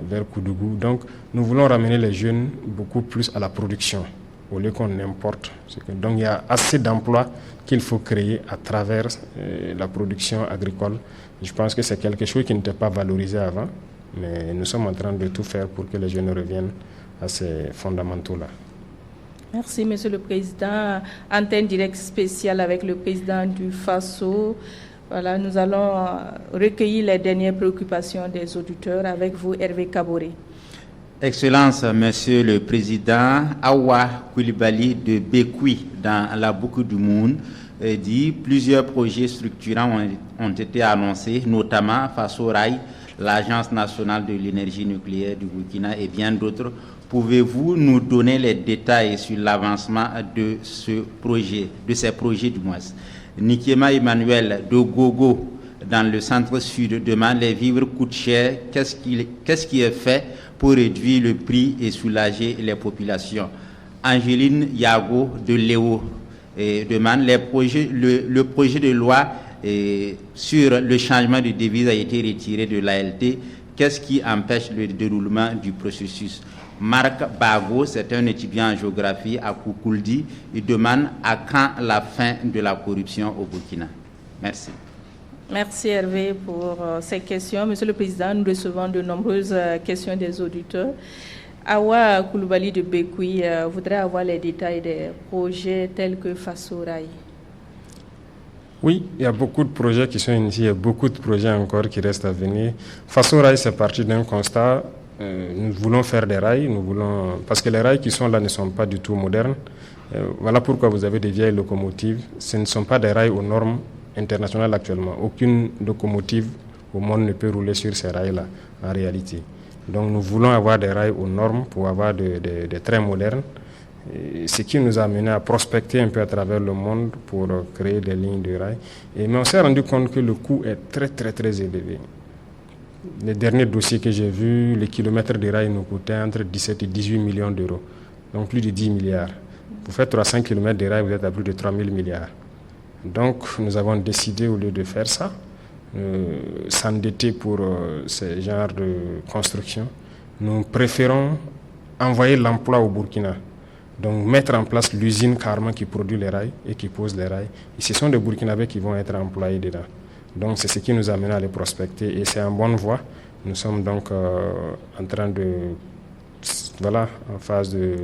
vers Koudougou. Donc, nous voulons ramener les jeunes beaucoup plus à la production, au lieu qu'on importe. Donc, il y a assez d'emplois qu'il faut créer à travers la production agricole. Je pense que c'est quelque chose qui n'était pas valorisé avant, mais nous sommes en train de tout faire pour que les jeunes reviennent à ces fondamentaux-là. Merci, Monsieur le Président. Antenne directe spéciale avec le président du FASO. Voilà, nous allons recueillir les dernières préoccupations des auditeurs avec vous, Hervé Kaboré. Excellence, Monsieur le Président, Awa Koulibaly de Bekoui, dans la boucle du Moun, dit plusieurs projets structurants ont été annoncés, notamment FASO Rail, l'Agence nationale de l'énergie nucléaire du Burkina et bien d'autres. Pouvez-vous nous donner les détails sur l'avancement de ces projets du moins? Nikiema Emmanuel de Gogo, dans le centre-sud, demande les vivres coûtent cher. Qu'est-ce qui est fait pour réduire le prix et soulager les populations? Angéline Yago de Léo demande le projet de loi sur le changement de devise a été retiré de l'ALT. qu'est-ce qui empêche le déroulement du processus? Marc Bago, c'est un étudiant en géographie à Koukouldi. Il demande à quand la fin de la corruption au Burkina? Merci. Merci Hervé pour ces questions. Monsieur le Président, nous recevons de nombreuses questions des auditeurs. Awa Koulibaly de Bekoui voudrait avoir les détails des projets tels que Fassoraï. Oui, il y a beaucoup de projets qui sont initiés, il y a beaucoup de projets encore qui restent à venir. Fassoraï, c'est parti d'un constat. Nous voulons faire des rails, parce que les rails qui sont là ne sont pas du tout modernes. Voilà pourquoi vous avez des vieilles locomotives. Ce ne sont pas des rails aux normes internationales actuellement. Aucune locomotive au monde ne peut rouler sur ces rails-là, en réalité. Donc nous voulons avoir des rails aux normes pour avoir des trains modernes. Et ce qui nous a amené à prospecter un peu à travers le monde pour créer des lignes de rails. Mais on s'est rendu compte que le coût est très très très élevé. Les derniers dossiers que j'ai vus, les kilomètres de rails nous coûtaient entre 17 et 18 millions d'euros, donc plus de 10 milliards. Vous faites 300 km de rails, vous êtes à plus de 3 000 milliards. Donc nous avons décidé, au lieu de faire ça, s'endetter pour ce genre de construction, nous préférons envoyer l'emploi au Burkina. Donc mettre en place l'usine carrément qui produit les rails et qui pose les rails. Et ce sont des Burkinabés qui vont être employés dedans. Donc c'est ce qui nous amène à les prospecter et c'est en bonne voie. Nous sommes donc en train en phase de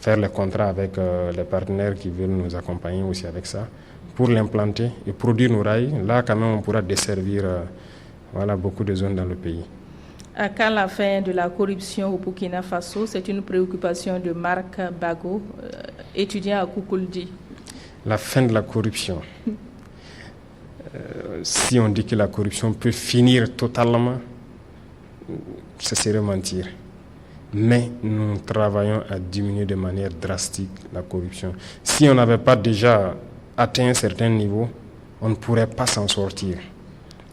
faire les contrats avec les partenaires qui veulent nous accompagner aussi avec ça pour l'implanter et produire nos rails. Là quand même on pourra desservir beaucoup de zones dans le pays. À quand la fin de la corruption au Burkina Faso? C'est une préoccupation de Marc Bago, étudiant à Koukouldi. La fin de la corruption. Si on dit que la corruption peut finir totalement, ce serait mentir. Mais nous travaillons à diminuer de manière drastique la corruption. Si on n'avait pas déjà atteint un certain niveau, on ne pourrait pas s'en sortir.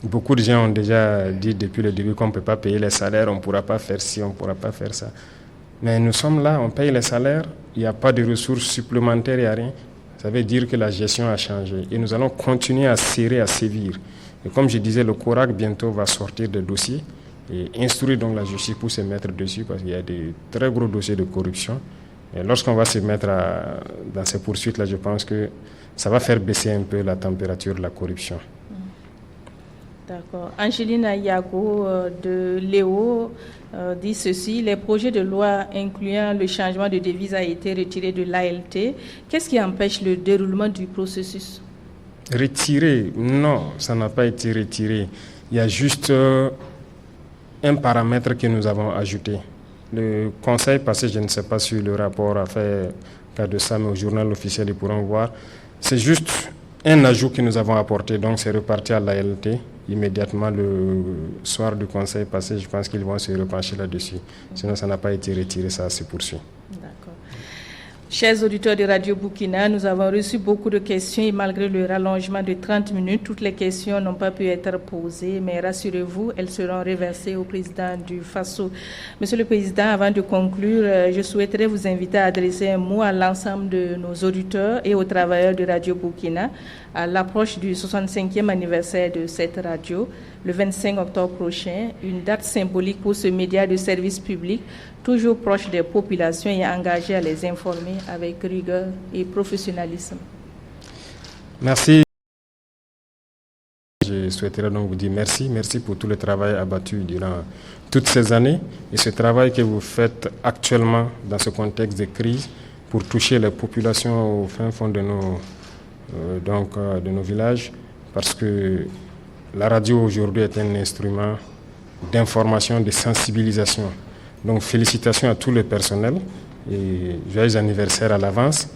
Beaucoup de gens ont déjà dit depuis le début qu'on ne peut pas payer les salaires, on ne pourra pas faire ci, on ne pourra pas faire ça. Mais nous sommes là, on paye les salaires, il n'y a pas de ressources supplémentaires, il n'y a rien. Ça veut dire que la gestion a changé et nous allons continuer à serrer, à sévir. Et comme je disais, le CORAC bientôt va sortir des dossiers et instruire donc la justice pour se mettre dessus parce qu'il y a des très gros dossiers de corruption. Et lorsqu'on va se mettre dans ces poursuites-là, je pense que ça va faire baisser un peu la température de la corruption. D'accord. Angelina Yago de Léo dit ceci: les projets de loi incluant le changement de devise a été retiré de l'ALT. Qu'est-ce qui empêche le déroulement du processus? Retiré? Non, ça n'a pas été retiré. Il y a juste un paramètre que nous avons ajouté. Le conseil passé, je ne sais pas si le rapport a fait cas de ça, mais au journal officiel, ils pourront voir. C'est juste un ajout que nous avons apporté, donc c'est reparti à l'ALT. Immédiatement le soir du conseil passé, je pense qu'ils vont se repencher là-dessus. Sinon, ça n'a pas été retiré, ça se poursuit. D'accord. Chers auditeurs de Radio Burkina, nous avons reçu beaucoup de questions et malgré le rallongement de 30 minutes, toutes les questions n'ont pas pu être posées, mais rassurez-vous, elles seront reversées au président du Faso. Monsieur le Président, avant de conclure, je souhaiterais vous inviter à adresser un mot à l'ensemble de nos auditeurs et aux travailleurs de Radio Burkina à l'approche du 65e anniversaire de cette radio, le 25 octobre prochain, une date symbolique pour ce média de service public, toujours proche des populations et engagé à les informer avec rigueur et professionnalisme. Merci. Je souhaiterais donc vous dire merci. Merci pour tout le travail abattu durant toutes ces années et ce travail que vous faites actuellement dans ce contexte de crise pour toucher les populations au fin fond de nos villages, parce que la radio aujourd'hui est un instrument d'information, de sensibilisation. Donc félicitations à tout le personnel et joyeux anniversaire à l'avance.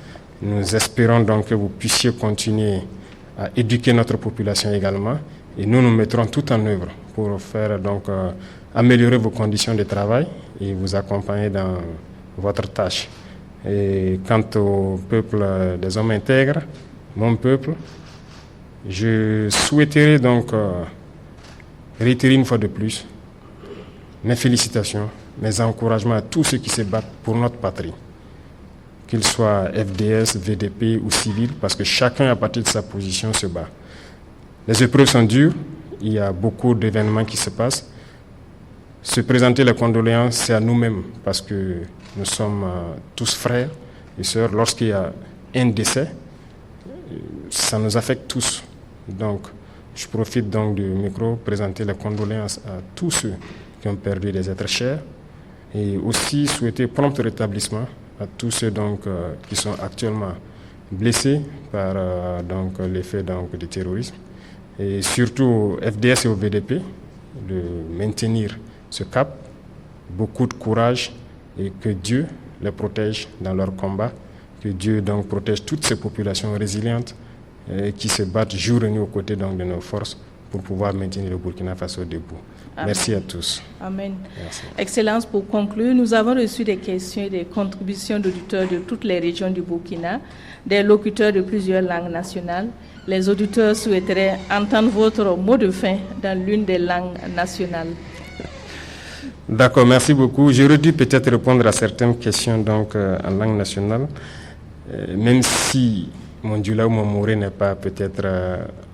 Nous espérons donc que vous puissiez continuer à éduquer notre population également et nous mettrons tout en œuvre pour faire donc améliorer vos conditions de travail et vous accompagner dans votre tâche. Et quant au peuple des hommes intègres, mon peuple, je souhaiterais donc réitérer une fois de plus mes félicitations, mes encouragements à tous ceux qui se battent pour notre patrie, qu'ils soient FDS, VDP ou civils, parce que chacun à partir de sa position se bat. Les épreuves sont dures, il y a beaucoup d'événements qui se passent. se présenter les condoléances, c'est à nous-mêmes, parce que nous sommes tous frères et sœurs. Lorsqu'il y a un décès, ça nous affecte tous. Donc, je profite donc du micro pour présenter les condoléances à tous ceux qui ont perdu des êtres chers et aussi souhaiter prompt rétablissement à tous ceux donc, qui sont actuellement blessés par l'effet du terrorisme. Et surtout au FDS et au VDP de maintenir ce cap, beaucoup de courage et que Dieu les protège dans leur combat, que Dieu donc protège toutes ces populations résilientes qui se battent jour et nuit aux côtés donc, de nos forces pour pouvoir maintenir le Burkina Faso debout. Amen. Merci à tous. Amen. Merci. Excellence, pour conclure, nous avons reçu des questions et des contributions d'auditeurs de toutes les régions du Burkina, des locuteurs de plusieurs langues nationales. Les auditeurs souhaiteraient entendre votre mot de fin dans l'une des langues nationales. D'accord, merci beaucoup. J'aurais dû peut-être répondre à certaines questions donc, en langue nationale, même si mon Dioula ou mon Moré n'est pas peut-être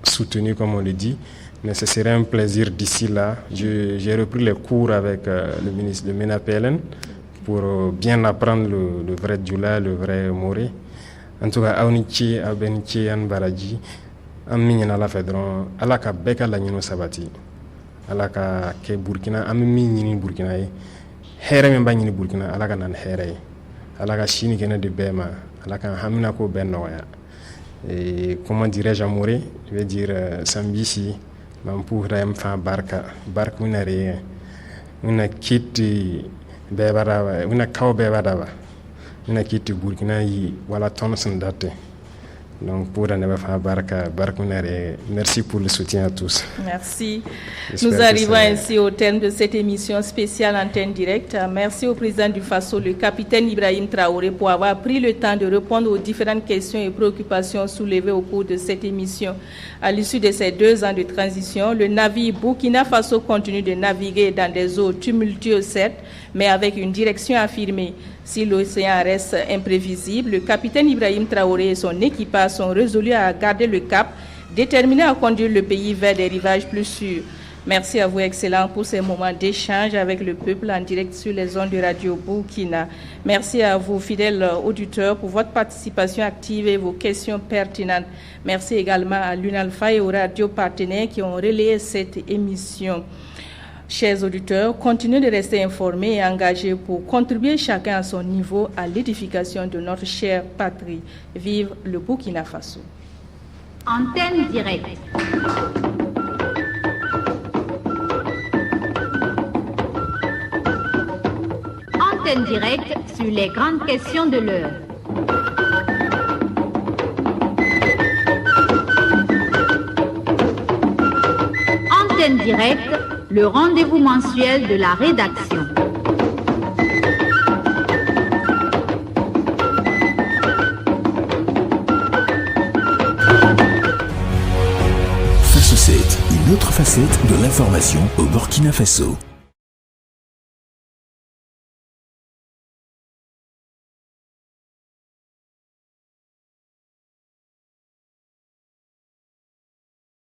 soutenu comme on le dit, mais ce serait un plaisir d'ici là. J'ai repris les cours avec le ministre de MENA PLN pour bien apprendre le vrai Dioula, le vrai Moré. En tout cas, Aonichi, Abenichi, An Baraji, Ammin ala Fedron, Alaka Beka la Nino Sabati, Alaka Ke Burkina, Ammin Burkina, Here Memba Burkina, Alaka Nan Here, Alaka Shini Kena de Bema, Alaka Hamina Ko Benoya. Et comment dirais-je amoureux, je vais dire Sambisi, Mampoura Mfa Barka, Barka Unare, Una Kiti Bebarawa, Una Kao Bebarawa, Una Kiti Burkina, Wala Thompson Date. Donc pour Nebafa Barka, Barka Unare, merci pour le soutien à tous. Merci. Nous arrivons ainsi au terme de cette émission spéciale Antenne Directe. Merci au président du FASO, le capitaine Ibrahim Traoré, pour avoir pris le temps de répondre aux différentes questions et préoccupations soulevées au cours de cette émission. À l'issue de ces 2 ans de transition, le navire Burkina Faso continue de naviguer dans des eaux tumultueuses, certes, mais avec une direction affirmée. Si l'océan reste imprévisible, le capitaine Ibrahim Traoré et son équipage sont résolus à garder le cap, déterminés à conduire le pays vers des rivages plus sûrs. Merci à vous, Excellents, pour ces moments d'échange avec le peuple en direct sur les ondes de Radio Burkina. Merci à vous, fidèles auditeurs, pour votre participation active et vos questions pertinentes. Merci également à l'UNALPHA et aux radios partenaires qui ont relayé cette émission. Chers auditeurs, continuez de rester informés et engagés pour contribuer chacun à son niveau à l'édification de notre chère patrie. Vive le Burkina Faso. Antenne directe. Antenne directe sur les grandes questions de l'heure. Antenne directe, le rendez-vous mensuel de la rédaction. Faso 7, une autre facette de l'information au Burkina Faso.